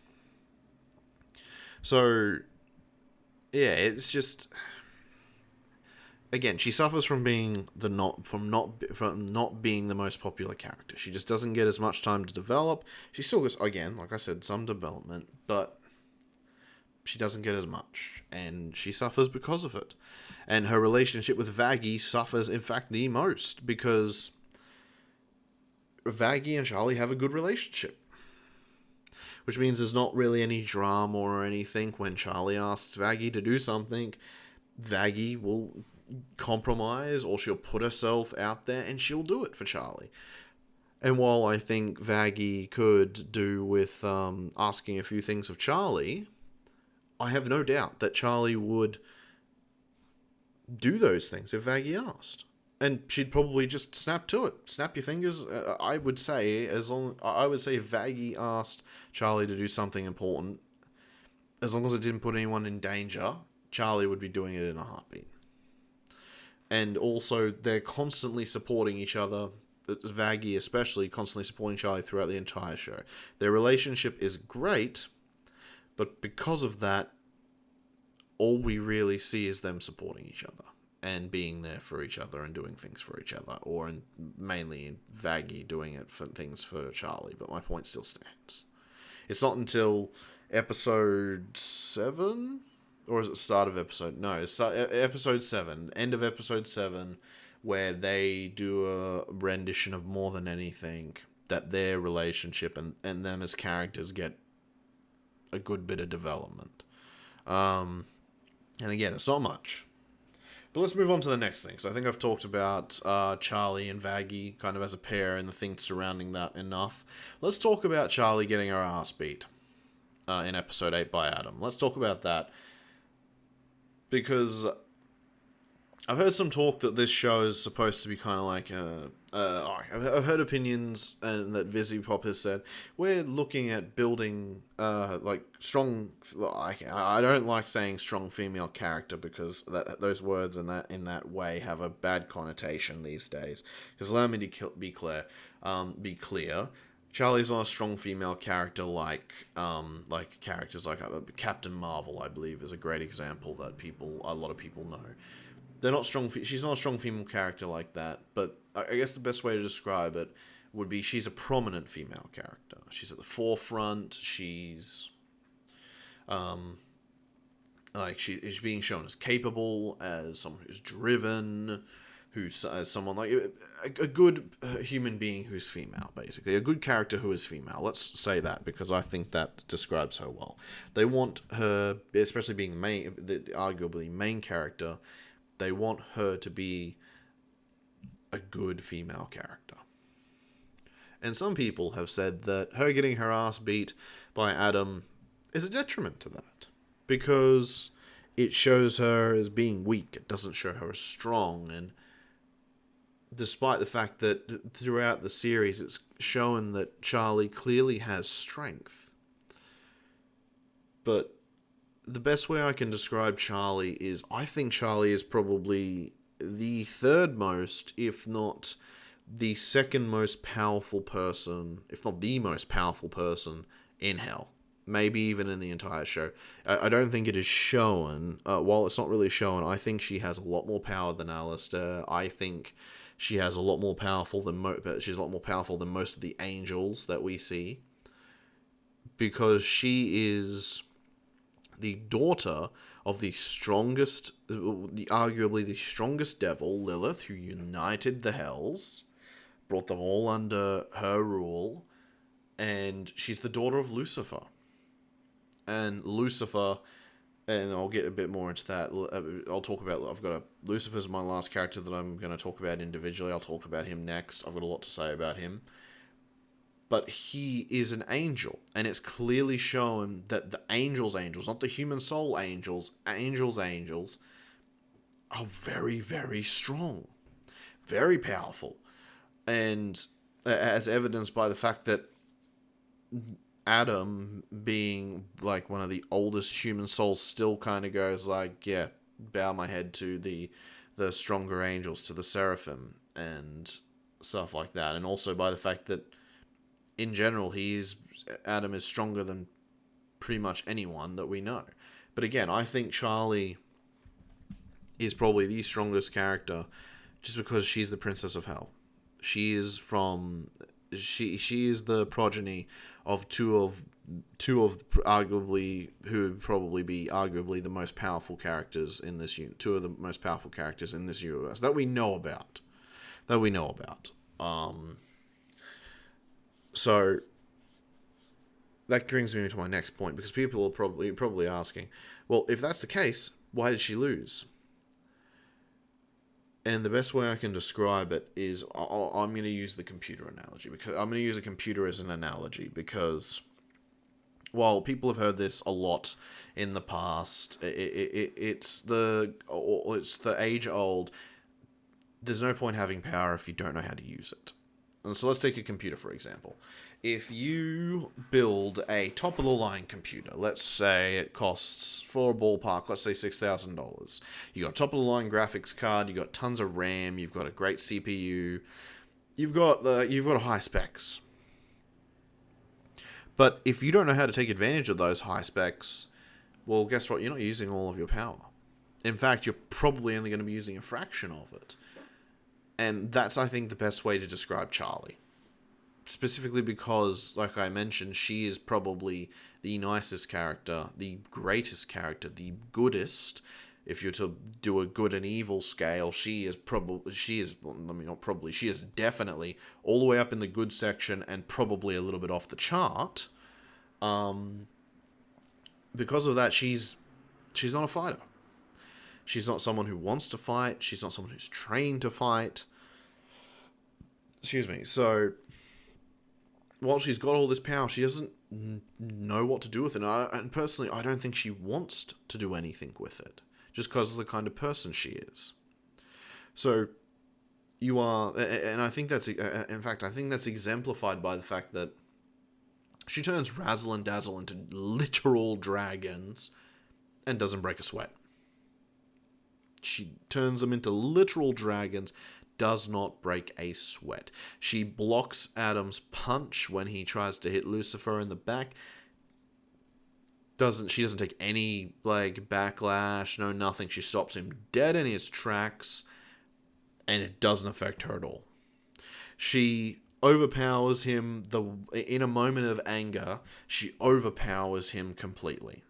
So, yeah, it's just, again, she suffers from being not being the most popular character. She just doesn't get as much time to develop. She still gets, again, like I said, some development, but she doesn't get as much, and she suffers because of it. And her relationship with Vaggie suffers, in fact, the most, because Vaggie and Charlie have a good relationship. Which means there's not really any drama or anything. When Charlie asks Vaggie to do something, Vaggie will compromise, or she'll put herself out there and she'll do it for Charlie. And while I think Vaggie could do with asking a few things of Charlie, I have no doubt that Charlie would do those things if Vaggie asked. And she'd probably just snap to it. Snap your fingers. I would say if Vaggie asked Charlie to do something important, as long as it didn't put anyone in danger, Charlie would be doing it in a heartbeat. And also, they're constantly supporting each other. Vaggie especially, constantly supporting Charlie throughout the entire show. Their relationship is great, but because of that, all we really see is them supporting each other and being there for each other and doing things for each other, or mainly in Vaggie doing it for things for Charlie. But my point still stands. It's not until episode 7, or is it start of episode? No, it's episode 7, end of episode 7, where they do a rendition of More Than Anything, that their relationship and them as characters get a good bit of development. And again, it's not much. But let's move on to the next thing. So I think I've talked about Charlie and Vaggie kind of as a pair and the things surrounding that enough. Let's talk about Charlie getting her ass beat in episode 8 by Adam. Let's talk about that. Because I've heard some talk that this show is supposed to be kind of like I've heard opinions, and that Vizipop has said we're looking at building like strong. I don't like saying strong female character, because those words in that way have a bad connotation these days. Because allow me to be clear. Charlie's not a strong female character like characters like Captain Marvel, I believe, is a great example that a lot of people know. They're not strong. She's not a strong female character like that, but I guess the best way to describe it would be she's a prominent female character. She's at the forefront. She's she is being shown as capable, as someone who's driven, as someone like a good human being who's female, basically a good character who is female. Let's say that, because I think that describes her well. They want her, especially being arguably main character. They want her to be a good female character. And some people have said that her getting her ass beat by Adam is a detriment to that, because it shows her as being weak. It doesn't show her as strong. And despite the fact that throughout the series it's shown that Charlie clearly has strength. But the best way I can describe Charlie is, I think Charlie is probably the third most, if not the second most powerful person, if not the most powerful person in hell. maybe even in the entire show. I don't think it is shown. While it's not really shown, I think she has a lot more power than Alistair. I think she has a lot more powerful than she's a lot more powerful than most of the angels that we see, because she is the daughter of the strongest, arguably the strongest devil, Lilith, who united the Hells, brought them all under her rule, and she's the daughter of Lucifer. And Lucifer, and I'll get a bit more into that. I'll talk about. Lucifer's my last character that I'm going to talk about individually. I'll talk about him next. I've got a lot to say about him. But he is an angel, and it's clearly shown that the angels, not the human soul angels, are very, very strong, very powerful, and as evidenced by the fact that Adam, being like one of the oldest human souls, still kind of goes like, yeah, bow my head to the stronger angels, to the seraphim and stuff like that, and also by the fact that in general Adam is stronger than pretty much anyone that we know. But again, I think Charlie is probably the strongest character just because she's the Princess of Hell. She is the progeny of two of arguably who would probably be arguably the most powerful characters in this two of the most powerful characters in this universe that we know about. So that brings me to my next point, because people are probably asking, well, if that's the case, why did she lose? And the best way I can describe it is I'm going to use the computer analogy, because I'm going to use a computer as an analogy, because while people have heard this a lot in the past, it's the age old. There's no point having power if you don't know how to use it. And so let's take a computer, for example. If you build a top-of-the-line computer, let's say it costs, for a ballpark, let's say $6,000. You got a top-of-the-line graphics card, you got tons of RAM, you've got a great CPU, you've got high specs. But if you don't know how to take advantage of those high specs, well, guess what? You're not using all of your power. In fact, you're probably only going to be using a fraction of it. And that's, I think, the best way to describe Charlie. Specifically because, like I mentioned, she is probably the nicest character, the greatest character, the goodest. If you're to do a good and evil scale, she is definitely all the way up in the good section and probably a little bit off the chart. Because of that, she's not a fighter. She's not someone who wants to fight. She's not someone who's trained to fight. Excuse me. So, while she's got all this power, she doesn't know what to do with it. And personally, I don't think she wants to do anything with it, just because of the kind of person she is. So, you are, and I think that's, in fact, I think that's exemplified by the fact that she turns Razzle and Dazzle into literal dragons and doesn't break a sweat. She turns them into literal dragons, does not break a sweat. She blocks Adam's punch when he tries to hit Lucifer in the back. She doesn't take any backlash, no nothing. She stops him dead in his tracks, and it doesn't affect her at all. She overpowers him in a moment of anger. She overpowers him completely.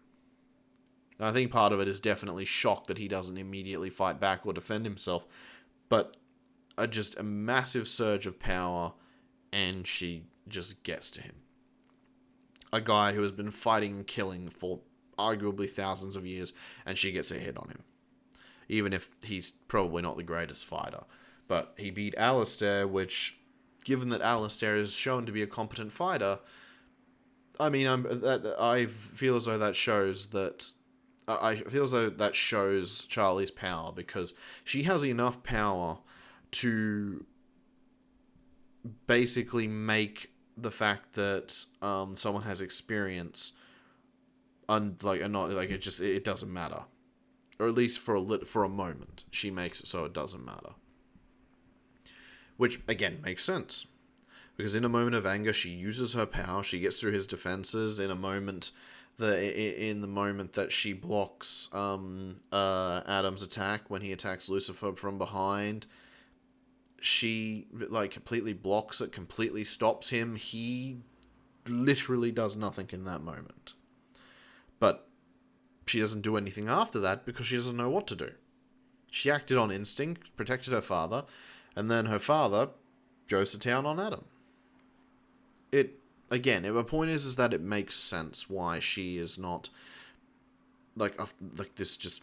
I think part of it is definitely shock that he doesn't immediately fight back or defend himself, but just a massive surge of power, and she just gets to him. A guy who has been fighting and killing for arguably thousands of years, and she gets a hit on him. Even if he's probably not the greatest fighter. But he beat Alistair, which, given that Alistair is shown to be a competent fighter, I mean, I feel as though that shows Charlie's power, because she has enough power to basically make the fact that someone has experience it doesn't matter, or at least for a moment she makes it so it doesn't matter, which again makes sense, Because in a moment of anger, she uses her power. She gets through his defenses in a moment. In the moment that she blocks Adam's attack when he attacks Lucifer from behind, she completely blocks it, completely stops him. He literally does nothing in that moment. But she doesn't do anything after that because she doesn't know what to do. She acted on instinct, protected her father, and then her father goes to town on Adam. The point is that it makes sense why she is not like this just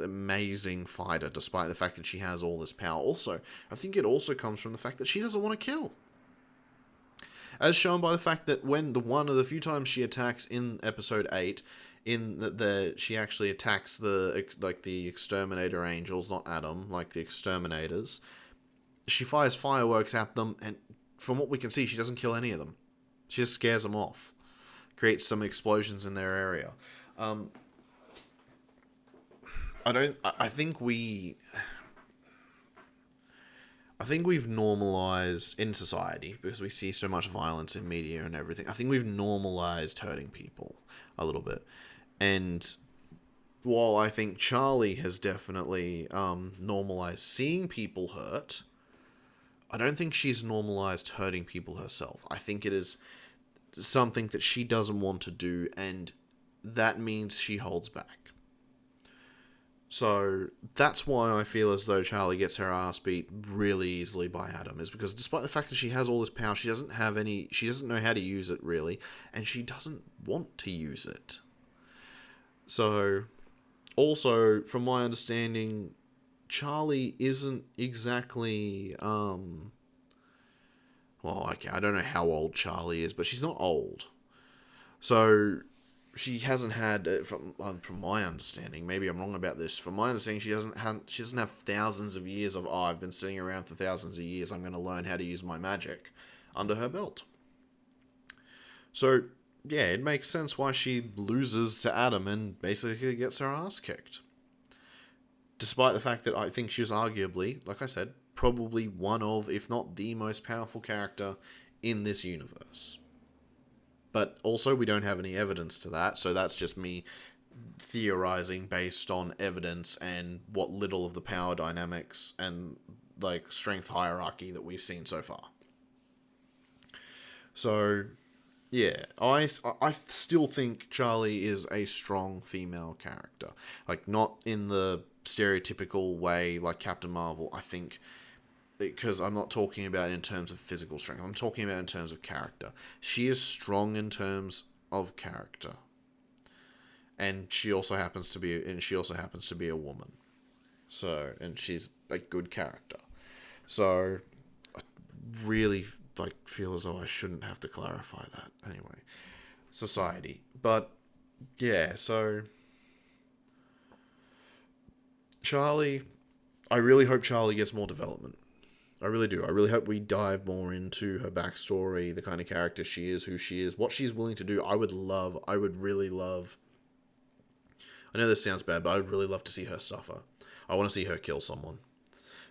amazing fighter, despite the fact that she has all this power. Also, I think it also comes from the fact that she doesn't want to kill. As shown by the fact that when one of the few times she attacks in episode 8, she actually attacks the exterminator angels, not Adam, like the exterminators. She fires fireworks at them, and from what we can see, she doesn't kill any of them. She just scares them off, creates some explosions in their area. I think we've normalized in society, because we see so much violence in media and everything. I think we've normalized hurting people a little bit. And while I think Charlie has definitely normalized seeing people hurt, I don't think she's normalized hurting people herself. I think it is something that she doesn't want to do, and that means she holds back. So that's why I feel as though Charlie gets her ass beat really easily by Adam, is because despite the fact that she has all this power, she doesn't know how to use it really, and she doesn't want to use it. So, also, from my understanding, Charlie isn't exactly, I don't know how old Charlie is, but she's not old. So, she hasn't had, from my understanding, maybe I'm wrong about this, from my understanding, she doesn't have thousands of years of, I've been sitting around for thousands of years, I'm going to learn how to use my magic, under her belt. So, yeah, it makes sense why she loses to Adam and basically gets her ass kicked. Despite the fact that I think she was arguably, like I said, probably one of, if not the most powerful character in this universe. But also, we don't have any evidence to that, so that's just me theorizing based on evidence and what little of the power dynamics and strength hierarchy that we've seen so far. So, yeah, I still think Charlie is a strong female character. Not in the stereotypical way like Captain Marvel. I think, because I'm not talking about in terms of physical strength, I'm talking about in terms of character. She is strong in terms of character. And she also happens to be a woman. So, and she's a good character. So, I really feel as though I shouldn't have to clarify that. Anyway, society. But yeah, so Charlie, I really hope Charlie gets more development. I really do. I really hope we dive more into her backstory, the kind of character she is, who she is, what she's willing to do. I would really love, I know this sounds bad, but I would really love to see her suffer. I want to see her kill someone.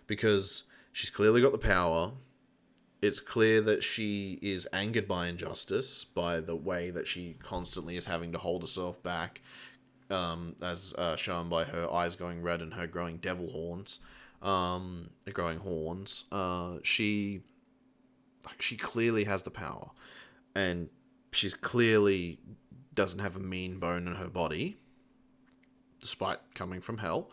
Because she's clearly got the power. It's clear that she is angered by injustice, by the way that she constantly is having to hold herself back, as shown by her eyes going red and her growing devil horns, growing horns. She clearly has the power, and she's clearly doesn't have a mean bone in her body, despite coming from hell.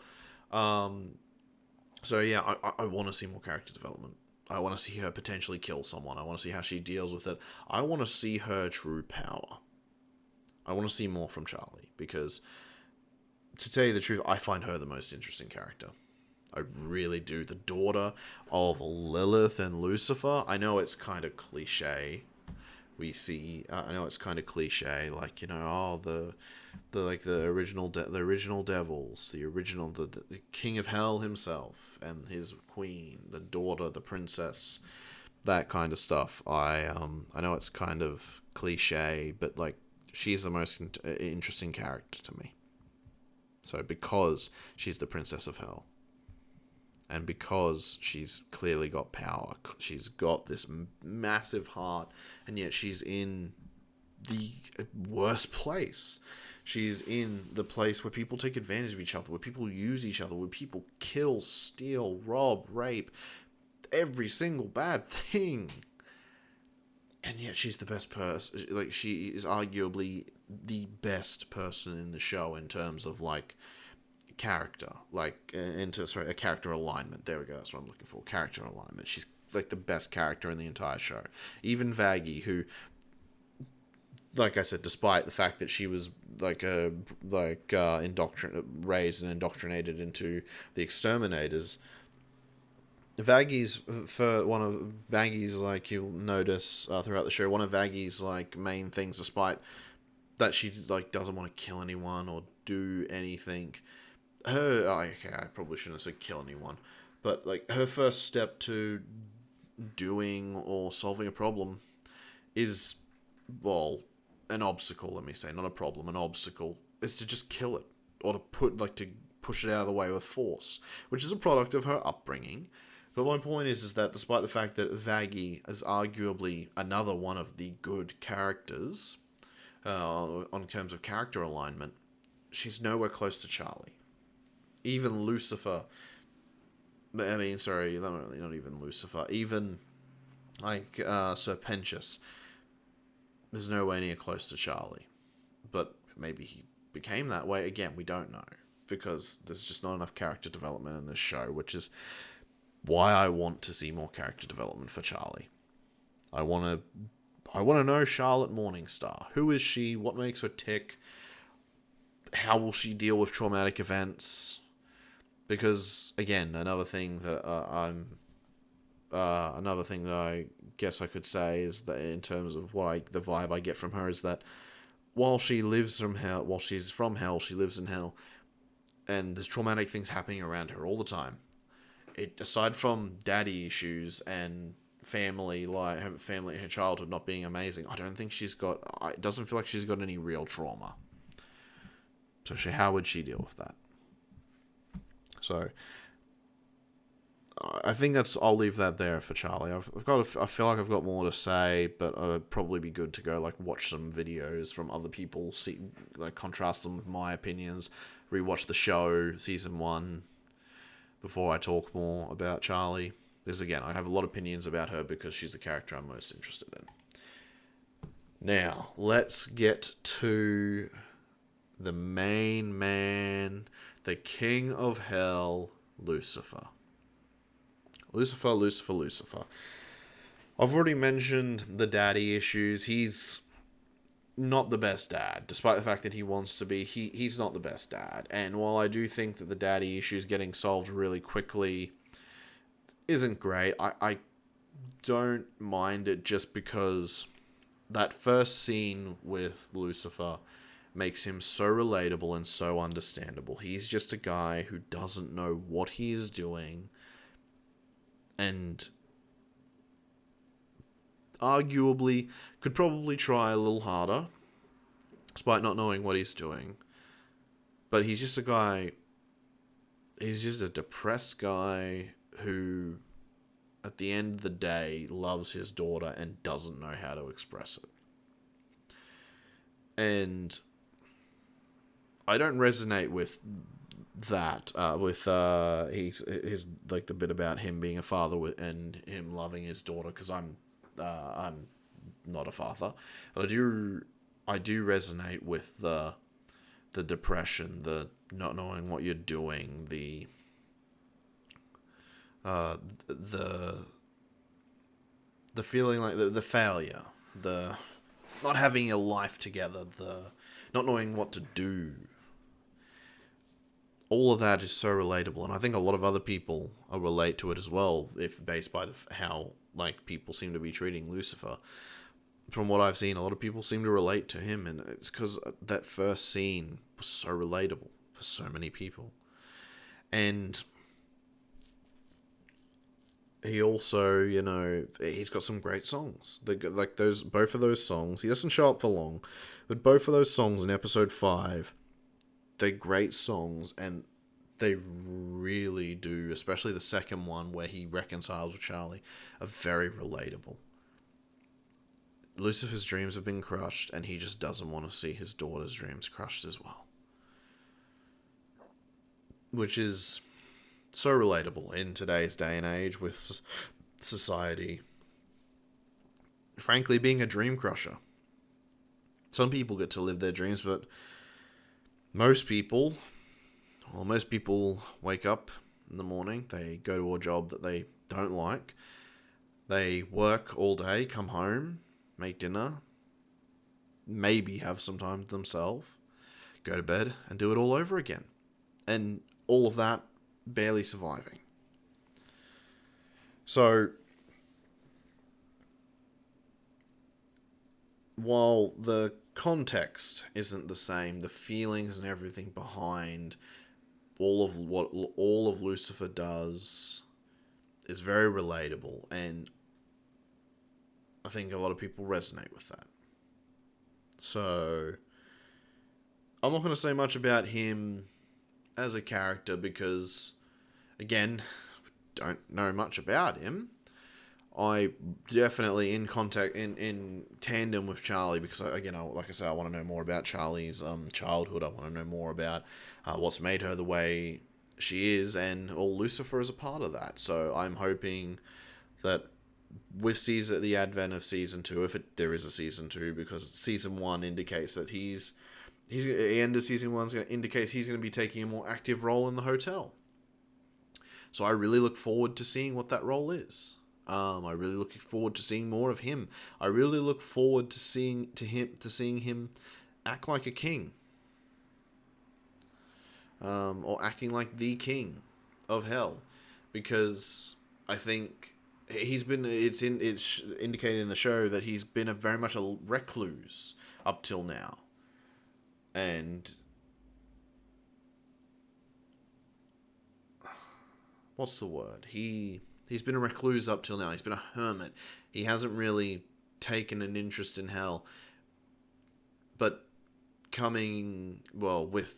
So yeah, I want to see more character development. I want to see her potentially kill someone. I want to see how she deals with it. I want to see her true power. I want to see more from Charlie, because, to tell you the truth, I find her the most interesting character. I really do. The daughter of Lilith and Lucifer. I know it's kind of cliche. I know it's kind of cliche, the original devils, the king of hell himself and his queen, the daughter, the princess, that kind of stuff. I know it's kind of cliche, but she's the most interesting character to me. So because she's the princess of hell, And because she's clearly got power, she's got this massive heart, and yet she's in the worst place. She's in the place where people take advantage of each other, where people use each other, where people kill, steal, rob, rape, every single bad thing. And yet she's the best person. Like, she is arguably the best person in the show in terms of, like, character. Like, a character alignment. There we go, that's what I'm looking for. Character alignment. She's, like, the best character in the entire show. Even Vaggie, who, like I said, despite the fact that she was raised and indoctrinated into the exterminators, Vaggie's, like, you'll notice throughout the show, one of Vaggie's, like, main things, despite that she, like, doesn't want to kill anyone or do anything, I probably shouldn't have said kill anyone, but, like, her first step to doing or solving a problem is, well, an obstacle, let me say, not a problem, an obstacle, is to just kill it, or to push it out of the way with force, which is a product of her upbringing. But my point is that despite the fact that Vaggie is arguably another one of the good characters, on terms of character alignment, she's nowhere close to Charlie. Even Lucifer, not even Lucifer, even, like, Sir Pentious, is nowhere near close to Charlie. But maybe he became that way. Again, we don't know, because there's just not enough character development in this show, which is why I want to see more character development for Charlie. I want to know Charlotte Morningstar. Who is she? What makes her tick? How will she deal with traumatic events? Because, again, another thing that I guess I could say is that, in terms of the vibe I get from her, is that while she's from hell, she lives in hell, and there's traumatic things happening around her all the time. Aside from daddy issues and her childhood not being amazing, I don't think it doesn't feel like she's got any real trauma. So how would she deal with that? So I think I'll leave that there for Charlie. I feel like I've got more to say, but it'd probably be good to go, like, watch some videos from other people, see, like, contrast them with my opinions, rewatch the show, season 1, before I talk more about Charlie. Because, again, I have a lot of opinions about her because she's the character I'm most interested in. Now, let's get to the main man, the king of hell, Lucifer. Lucifer. I've already mentioned the daddy issues. He's not the best dad, despite the fact that he wants to be. He's not the best dad. And while I do think that the daddy issues getting solved really quickly isn't great, I don't mind it, just because that first scene with Lucifer makes him so relatable and so understandable. He's just a guy who doesn't know what he is doing, and arguably could probably try a little harder, despite not knowing what he's doing. But he's just a depressed guy who, at the end of the day, loves his daughter and doesn't know how to express it. And I don't resonate with that, his like, the bit about him being a father and him loving his daughter, because I'm not a father, but I do resonate with the depression, the not knowing what you're doing, the feeling like the failure, the not having your life together, the not knowing what to do. All of that is so relatable, and I think a lot of other people relate to it as well, if based by how, like, people seem to be treating Lucifer. From what I've seen, a lot of people seem to relate to him, and it's because that first scene was so relatable for so many people. And he also, he's got some great songs. Both of those songs, he doesn't show up for long, but both of those songs in episode 5, they're great songs, and They really do, especially the second one where he reconciles with Charlie, are very relatable. Lucifer's dreams have been crushed, and he just doesn't want to see his daughter's dreams crushed as well. Which is so relatable in today's day and age with society, frankly, being a dream crusher. Some people get to live their dreams, but most people, most people wake up in the morning, they go to a job that they don't like, they work all day, come home, make dinner, maybe have some time to themselves, go to bed, and do it all over again. And all of that barely surviving. So, while the context isn't the same, the feelings and everything behind all of what all of Lucifer does is very relatable, and I think a lot of people resonate with that. So, I'm not going to say much about him as a character because, again, don't know much about him. I definitely in tandem with Charlie because again, like I said, I want to know more about Charlie's childhood. I want to know more about what's made her the way she is, and Lucifer is a part of that. So I'm hoping that with the advent of season 2, if there is a season 2, because season 1 indicates that the end of season 1 indicates he's going to be taking a more active role in the hotel. So I really look forward to seeing what that role is. I really look forward to seeing more of him. I really look forward to seeing him act like a king, or acting like the king of hell, because I think it's indicated in the show that he's been very much a recluse up till now, and what's the word? He's been a recluse up till now. He's been a hermit. He hasn't really taken an interest in hell. But with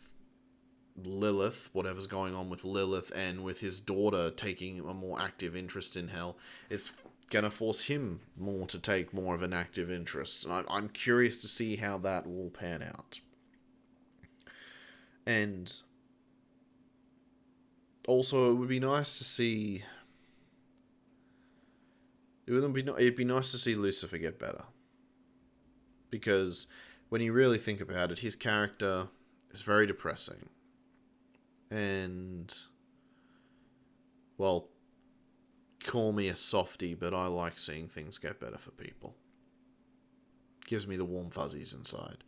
Lilith, whatever's going on with Lilith, and with his daughter taking a more active interest in hell, is going to force him more to take more of an active interest. And I'm curious to see how that will pan out. And also, it would be nice to see... It'd be nice to see Lucifer get better. Because when you really think about it, his character is very depressing. And, well, call me a softie, but I like seeing things get better for people. Gives me the warm fuzzies inside.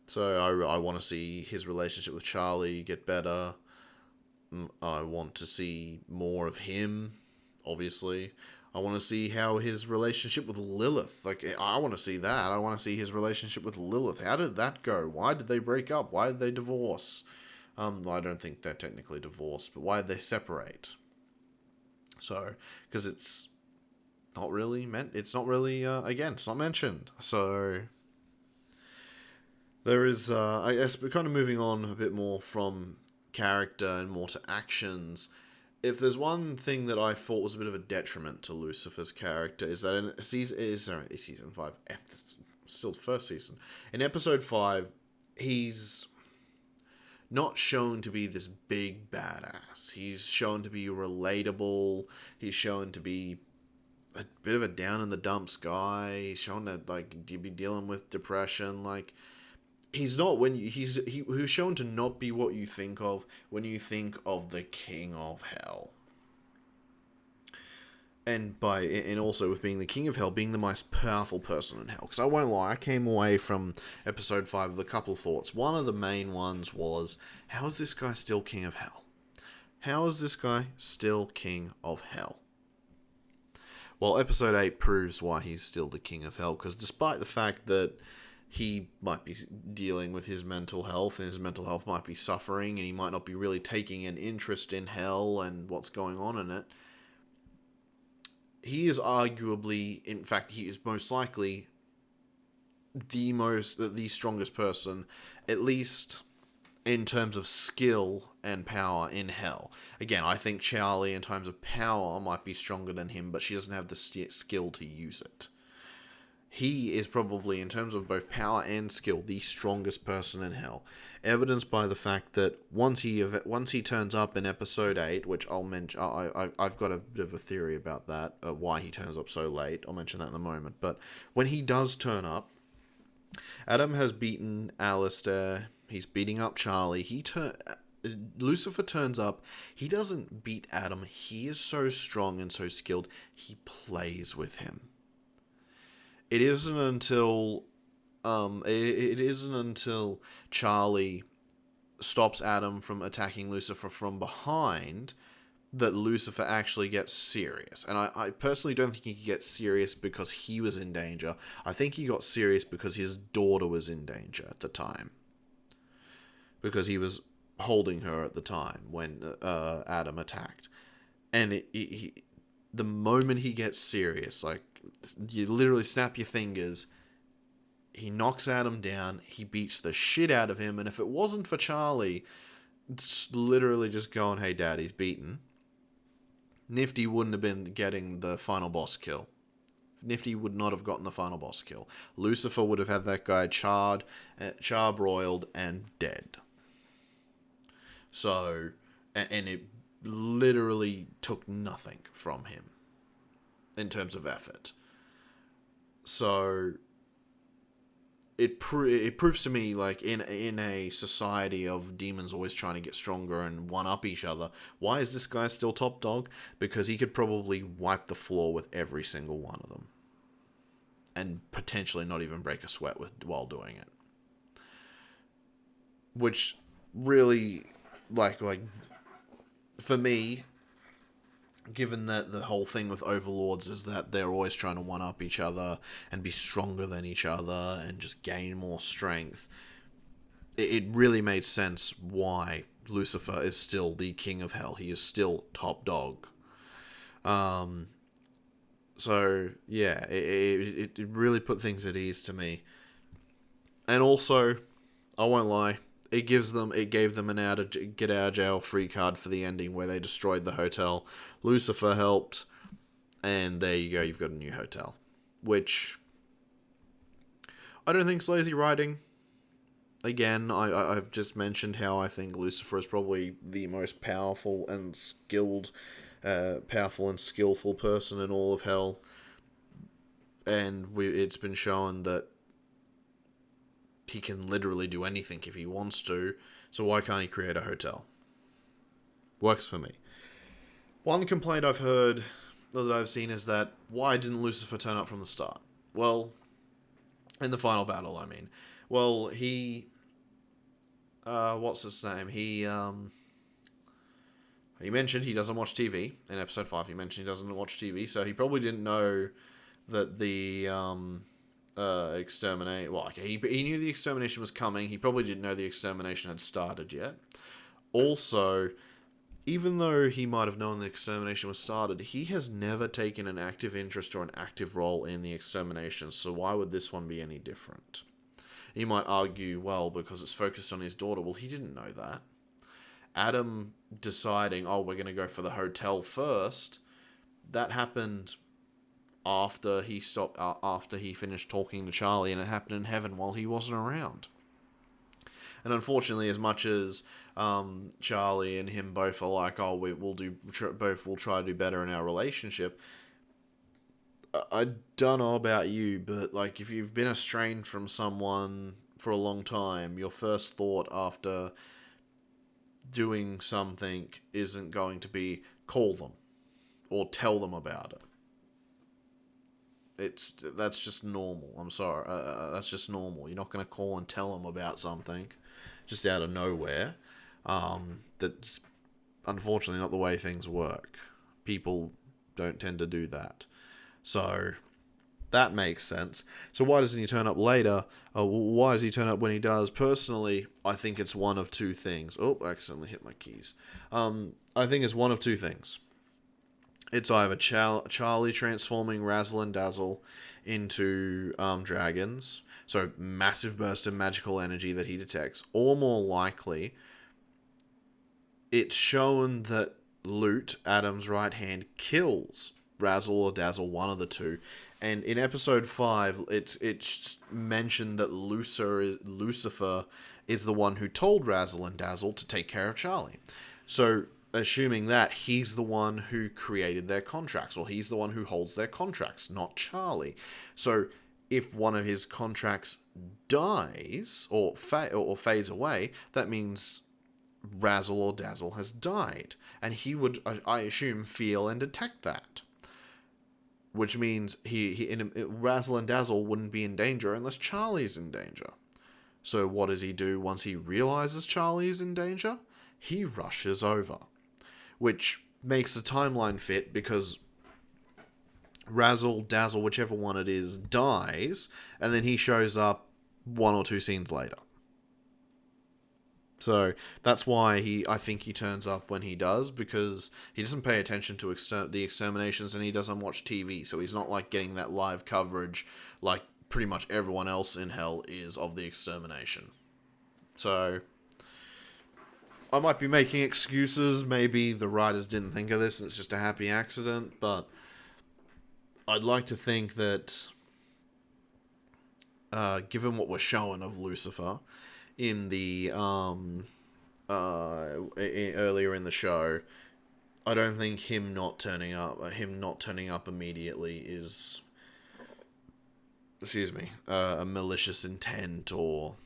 So I want to see his relationship with Charlie get better. I want to see more of him, obviously. I want to see how his relationship with Lilith, I want to see that. I want to see his relationship with Lilith. How did that go? Why did they break up? Why did they divorce? I don't think they're technically divorced, but why did they separate? So, because it's not really it's not mentioned. So, there is, I guess, we're kind of moving on a bit more from character and more to actions. If there's one thing that I thought was a bit of a detriment to Lucifer's character, is that in season 5, still the first season, in episode 5, he's not shown to be this big badass. He's shown to be relatable. He's shown to be a bit of a down in the dumps guy. He's shown to be dealing with depression. He's not he was shown to not be what you think of when you think of the King of Hell. And also with being the King of Hell, being the most powerful person in Hell. Because I won't lie, I came away from episode 5 with a couple of thoughts. One of the main ones was, how is this guy still King of Hell? How is this guy still King of Hell? Well, episode 8 proves why he's still the King of Hell. Because despite the fact that he might be dealing with his mental health, and his mental health might be suffering, and he might not be really taking an interest in hell and what's going on in it, he is arguably, in fact, he is most likely the strongest person, at least in terms of skill and power in Hell. Again, I think Charlie, in terms of power, might be stronger than him, but she doesn't have the skill to use it. He is probably, in terms of both power and skill, the strongest person in Hell, evidenced by the fact that once he turns up in episode 8, which I'll mention, I've got a bit of a theory about that, why he turns up so late. I'll mention that in a moment. But when he does turn up, Adam has beaten Alistair. He's beating up Charlie. Lucifer turns up. He doesn't beat Adam. He is so strong and so skilled. He plays with him. It isn't until Charlie stops Adam from attacking Lucifer from behind that Lucifer actually gets serious. And I personally don't think he gets serious because he was in danger. I think he got serious because his daughter was in danger at the time. Because he was holding her at the time when Adam attacked. And the moment he gets serious, like, you literally snap your fingers, he knocks Adam down, he beats the shit out of him, and if it wasn't for Charlie literally just going, hey dad, he's beaten, Nifty wouldn't have been getting the final boss kill. Nifty would not have gotten the final boss kill. Lucifer would have had that guy charbroiled and dead. So, and it literally took nothing from him in terms of effort. So it proves to me, like, in a society of demons always trying to get stronger and one up each other, why is this guy still top dog? Because he could probably wipe the floor with every single one of them, and potentially not even break a sweat while doing it. Which really, like for me, given that the whole thing with overlords is that they're always trying to one-up each other and be stronger than each other and just gain more strength, it really made sense why Lucifer is still the king of hell. He is still top dog. So, yeah, it really put things at ease to me. And also, I won't lie, it gave them an get out of jail free card for the ending where they destroyed the hotel. Lucifer helped, and there you go, you've got a new hotel. Which I don't think is lazy writing. Again, I've just mentioned how I think Lucifer is probably the most powerful and skillful person in all of hell. And it's been shown that he can literally do anything if he wants to, so why can't he create a hotel? Works for me. One complaint I've heard, that I've seen, is that why didn't Lucifer turn up from the start? Well, in the final battle, I mean. Well, he... what's his name? He mentioned he doesn't watch TV. In episode 5, he mentioned he doesn't watch TV, so he probably didn't know that the... exterminate. Well, okay, he knew the extermination was coming. He probably didn't know the extermination had started yet. Also, even though he might have known the extermination was started, he has never taken an active interest or an active role in the extermination, so why would this one be any different? You might argue, well, because it's focused on his daughter. Well, he didn't know that. Adam deciding, oh, we're going to go for the hotel first, that happened after he finished talking to Charlie, and it happened in heaven while he wasn't around. And unfortunately, as much as Charlie and him both are like, oh, we'll try to do better in our relationship, I don't know about you, but like, if you've been estranged from someone for a long time, your first thought after doing something isn't going to be call them or tell them about it. That's just normal. I'm sorry. That's just normal. You're not going to call and tell them about something just out of nowhere. That's unfortunately not the way things work. People don't tend to do that. So that makes sense. So why doesn't he turn up later? Why does he turn up when he does? Personally, I think it's one of two things. Oh, I accidentally hit my keys. I think it's one of two things. It's either Charlie transforming Razzle and Dazzle into dragons, So, massive burst of magical energy that he detects. Or more likely, it's shown that Loot, Adam's right hand, kills Razzle or Dazzle, one of the two. And in episode 5, it's mentioned that Lucifer is the one who told Razzle and Dazzle to take care of Charlie. So, assuming that, he's the one who created their contracts, or he's the one who holds their contracts, not Charlie. So, if one of his contracts dies or fades away, that means Razzle or Dazzle has died. And he would, I assume, feel and detect that. Which means Razzle and Dazzle wouldn't be in danger unless Charlie's in danger. So what does he do once he realizes Charlie's in danger? He rushes over. Which makes the timeline fit because Razzle, Dazzle, whichever one it is, dies, and then he shows up 1 or 2 scenes later. So that's why I think he turns up when he does, because he doesn't pay attention to the exterminations and he doesn't watch TV. So he's not like getting that live coverage like pretty much everyone else in Hell is of the extermination. So I might be making excuses. Maybe the writers didn't think of this and it's just a happy accident. But I'd like to think that given what we're showing of Lucifer in the earlier in the show, I don't think him not turning up immediately is, a malicious intent or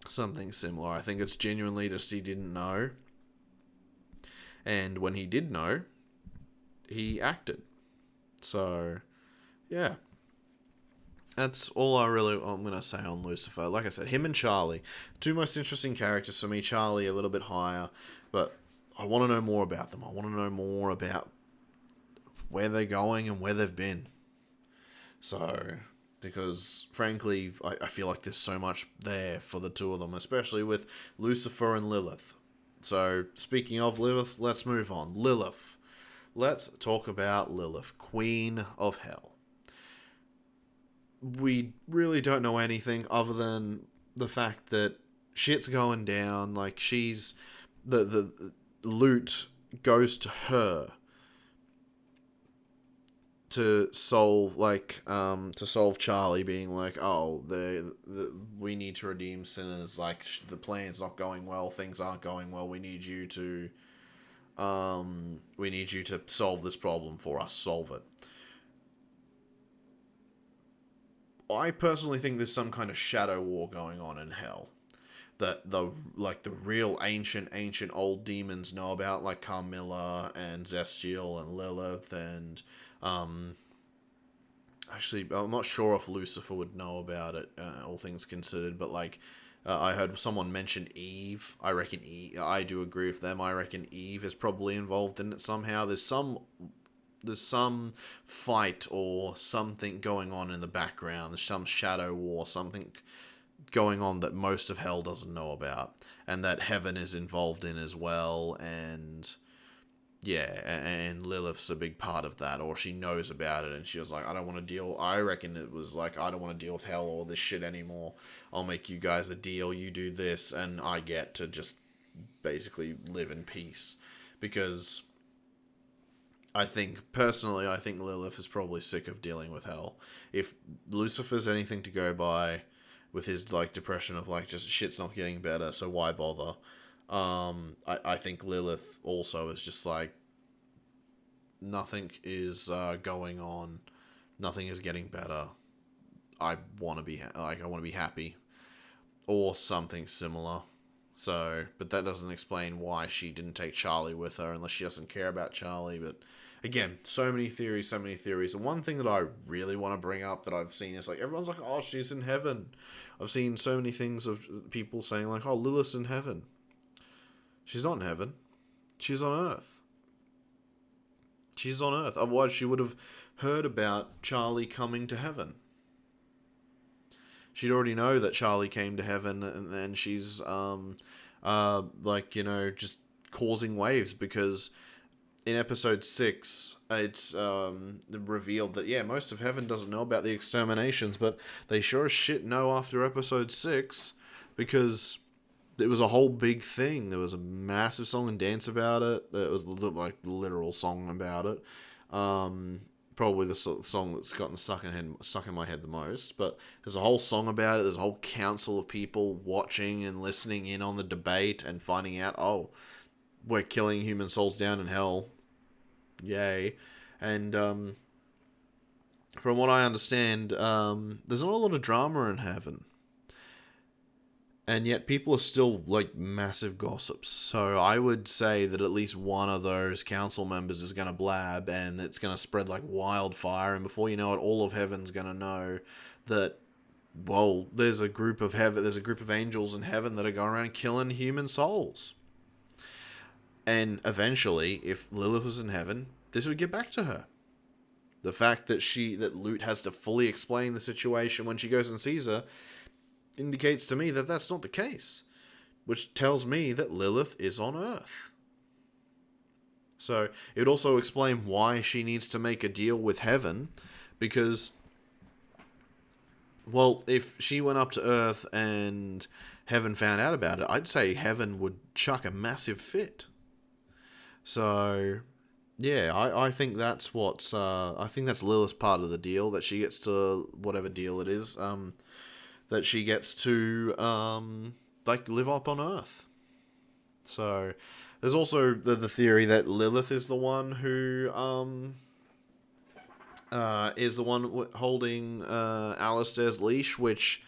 something similar. I think it's genuinely just he didn't know, and when he did know, he acted. So, yeah. That's all I'm going to say on Lucifer. Like I said, him and Charlie, two most interesting characters for me. Charlie a little bit higher, but I want to know more about them. I want to know more about where they're going and where they've been. So, because frankly, I feel like there's so much there for the two of them, especially with Lucifer and Lilith. So, speaking of Lilith, let's move on. Lilith. Let's talk about Lilith, Queen of Hell. We really don't know anything other than the fact that shit's going down. Like, she's the Loot goes to her to solve Charlie being like, oh, we need to redeem sinners. Like, the plan's not going well, things aren't going well. We need you to solve this problem for us. Solve it. I personally think there's some kind of shadow war going on in Hell that the real ancient old demons know about, like Carmilla and Zestiel and Lilith, and actually I'm not sure if Lucifer would know about it, all things considered, but I heard someone mention Eve. I reckon I do agree with them. I reckon Eve is probably involved in it somehow. There's some fight or something going on in the background. There's some shadow war, something going on that most of Hell doesn't know about, and that Heaven is involved in as well. And yeah, and Lilith's a big part of that, or she knows about it, and she was like, I reckon it was like, I don't want to deal with Hell or this shit anymore. I'll make you guys a deal. You do this, and I get to just basically live in peace. Because I think Lilith is probably sick of dealing with Hell. If Lucifer's anything to go by, with his depression of just shit's not getting better, so why bother? I think Lilith also is just nothing is going on, nothing is getting better. I want to be I want to be happy, or something similar. So, but that doesn't explain why she didn't take Charlie with her, unless she doesn't care about Charlie. But again, so many theories. And one thing that I really want to bring up that I've seen is everyone's like, oh, she's in heaven. I've seen so many things of people saying oh, Lilith's in heaven. She's not in heaven. She's on Earth. She's on Earth. Otherwise, she would have heard about Charlie coming to heaven. She'd already know that Charlie came to heaven, and then she's just causing waves, because in episode 6, it's revealed that, yeah, most of heaven doesn't know about the exterminations, but they sure as shit know after episode 6, because it was a whole big thing. There was a massive song and dance about it. It was like literal song about it. Probably the song that's gotten stuck in my head the most. But there's a whole song about it. There's a whole council of people watching and listening in on the debate and finding out, oh, we're killing human souls down in hell. Yay. And from what I understand, there's not a lot of drama in heaven. And yet people are still like massive gossips. So I would say that at least one of those council members is going to blab, and it's going to spread like wildfire. And before you know it, all of heaven's going to know that, well, there's a group of angels in heaven that are going around killing human souls. And eventually, if Lilith was in heaven, this would get back to her. The fact that Lute has to fully explain the situation when she goes and sees her indicates to me that that's not the case, which tells me that Lilith is on Earth. So it would also explain why she needs to make a deal with heaven, because, well, if she went up to Earth and heaven found out about it, I'd say heaven would chuck a massive fit. So yeah, I think that's I think that's Lilith's part of the deal, that she gets to, whatever deal it is, that she gets to like live up on Earth. So there's also the theory that Lilith is the one who is the one holding Alistair's leash, which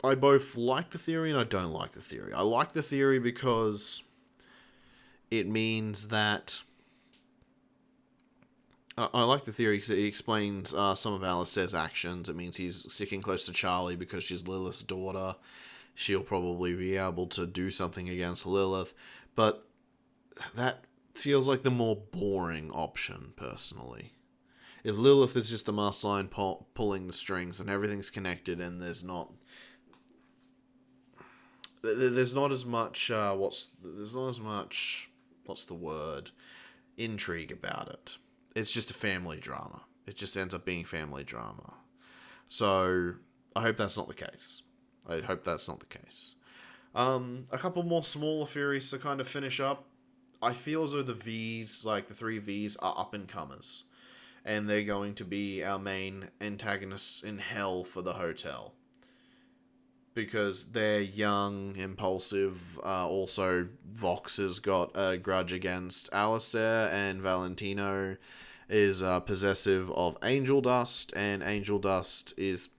I both like the theory and I don't like the theory. I like the theory because it means that I like the theory because it explains some of Alistair's actions. It means he's sticking close to Charlie because she's Lilith's daughter. She'll probably be able to do something against Lilith. But that feels like the more boring option, personally. If Lilith is just the mastermind pulling the strings and everything's connected and there's not as much what's the word, intrigue about it. It's just a family drama. It just ends up being family drama. So I hope that's not the case. A couple more smaller theories to kind of finish up. I feel as though the V's, like the three V's, are up and comers, and they're going to be our main antagonists in hell for the hotel. Because they're young, impulsive. Also, Vox has got a grudge against Alistair, and Valentino is possessive of Angel Dust, and Angel Dust is,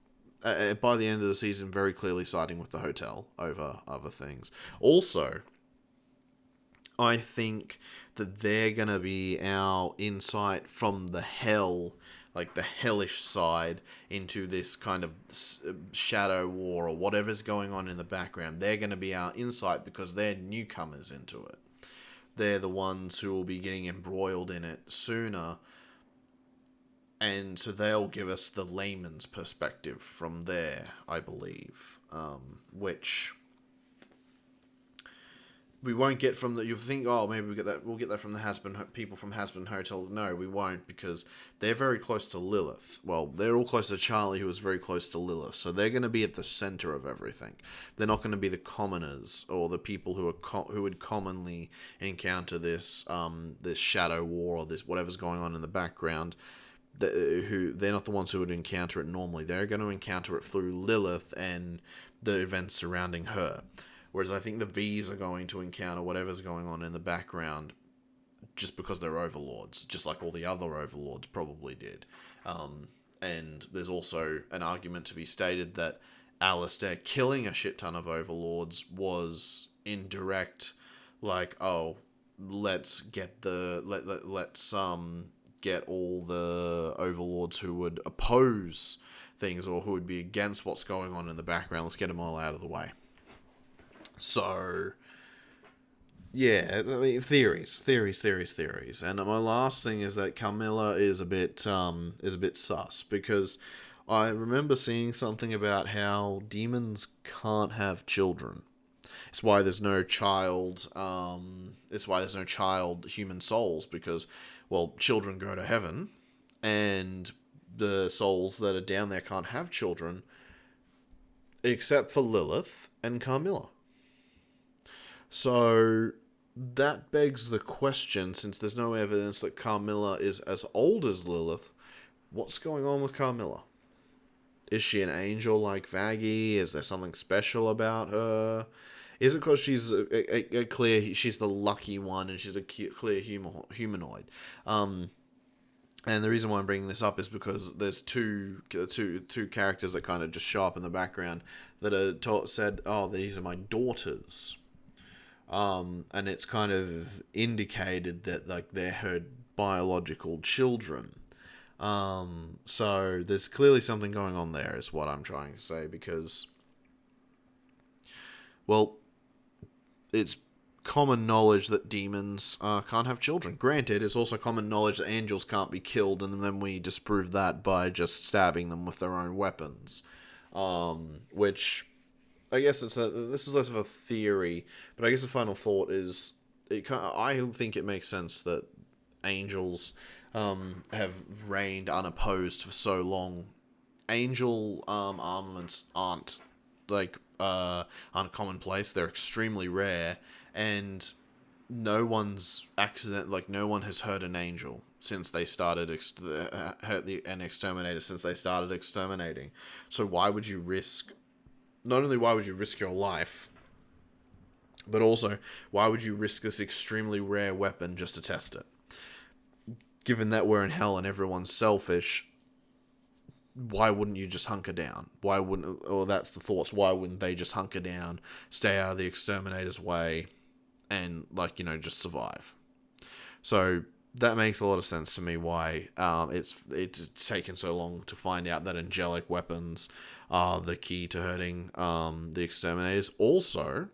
by the end of the season, very clearly siding with the hotel over other things. Also, I think that they're going to be our insight from the hell, like the hellish side, into this kind of shadow war or whatever's going on in the background. They're going to be our insight because they're newcomers into it. They're the ones who will be getting embroiled in it sooner. And so they'll give us the layman's perspective from there, I believe. Which we won't get from the. You think, oh, maybe we'll get that from the Hazbin people from Hazbin Hotel. No, we won't, because they're very close to Lilith. Well, they're all close to Charlie, who is very close to Lilith. So they're going to be at the center of everything. They're not going to be the commoners or the people who would commonly encounter this this shadow war or this whatever's going on in the background. They're not the ones who would encounter it normally. They're going to encounter it through Lilith and the events surrounding her. Whereas I think the V's are going to encounter whatever's going on in the background just because they're overlords, just like all the other overlords probably did. And there's also an argument to be stated that Alistair killing a shit ton of overlords was indirect, like, oh, let's get get all the overlords who would oppose things or who would be against what's going on in the background. Let's get them all out of the way. So, yeah, I mean, theories. And my last thing is that Carmilla is a bit sus, because I remember seeing something about how demons can't have children. It's why there's no child. It's why there's no child human souls, because, well, children go to heaven, and the souls that are down there can't have children, except for Lilith and Carmilla. So that begs the question, since there's no evidence that Carmilla is as old as Lilith, what's going on with Carmilla? Is she an angel like Vaggie? Is there something special about her? Is it because she's a clear, she's the lucky one and she's a clear humanoid? And the reason why I'm bringing this up is because there's two characters that kind of just show up in the background that are said, "Oh, these are my daughters," and it's kind of indicated that like they're her biological children. So there's clearly something going on there, is what I'm trying to say, because, well, it's common knowledge that demons can't have children. Granted, it's also common knowledge that angels can't be killed, and then we disprove that by just stabbing them with their own weapons. Which, I guess this is less of a theory, but I guess the final thought is, I think it makes sense that angels have reigned unopposed for so long. Angel armaments aren't commonplace. They're extremely rare, and no one has hurt an angel since they started hurt an exterminator since they started exterminating. So why would you risk? Not only why would you risk your life, but also why would you risk this extremely rare weapon just to test it? Given that we're in hell and everyone's selfish, why wouldn't you just hunker down? Why that's the thoughts. Why wouldn't they just hunker down, stay out of the exterminator's way, and, just survive? So that makes a lot of sense to me why it's taken so long to find out that angelic weapons are the key to hurting the exterminators. Also,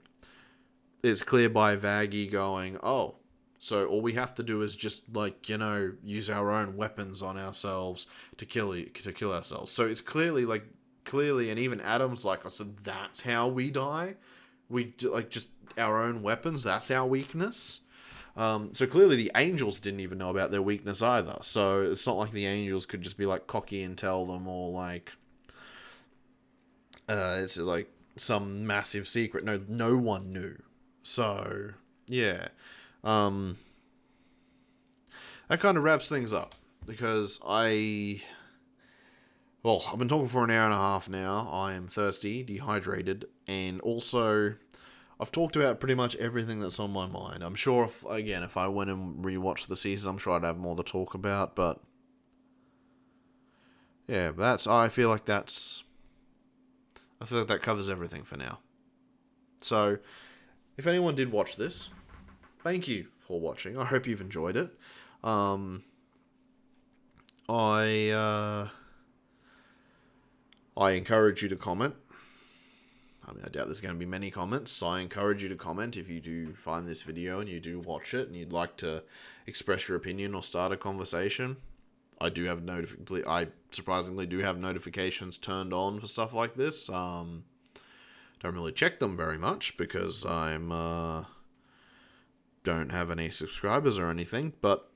it's clear by Vaggie going, "Oh, so all we have to do is just use our own weapons on ourselves to kill ourselves." So it's clearly, and even Adam's like, "Oh, so that's how we die? We do, just our own weapons. That's our weakness." So clearly the angels didn't even know about their weakness either. So it's not like the angels could just be cocky and tell them, or it's some massive secret. No one knew. So yeah. That kind of wraps things up, because I've been talking for an hour and a half now. I am thirsty, dehydrated, and also I've talked about pretty much everything that's on my mind. I'm sure if I went and rewatched the season, I'm sure I'd have more to talk about, but yeah, I feel like that covers everything for now. So if anyone did watch this, thank you for watching. I hope you've enjoyed it. I encourage you to comment. I doubt there's going to be many comments, so I encourage you to comment if you do find this video and you do watch it and you'd like to express your opinion or start a conversation. I surprisingly do have notifications turned on for stuff like this. Don't really check them very much because don't have any subscribers or anything, but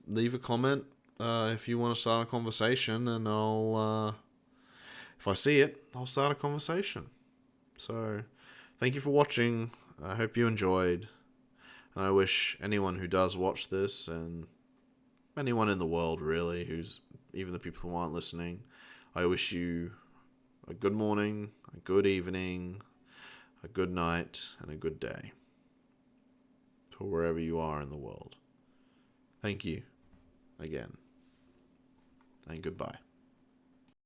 leave a comment if you want to start a conversation, and if I see it, I'll start a conversation. So thank you for watching. I hope you enjoyed, and I wish anyone who does watch this, and anyone in the world really, even the people who aren't listening, I wish you a good morning, a good evening, a good night, and a good day for wherever you are in the world. Thank you again, and goodbye.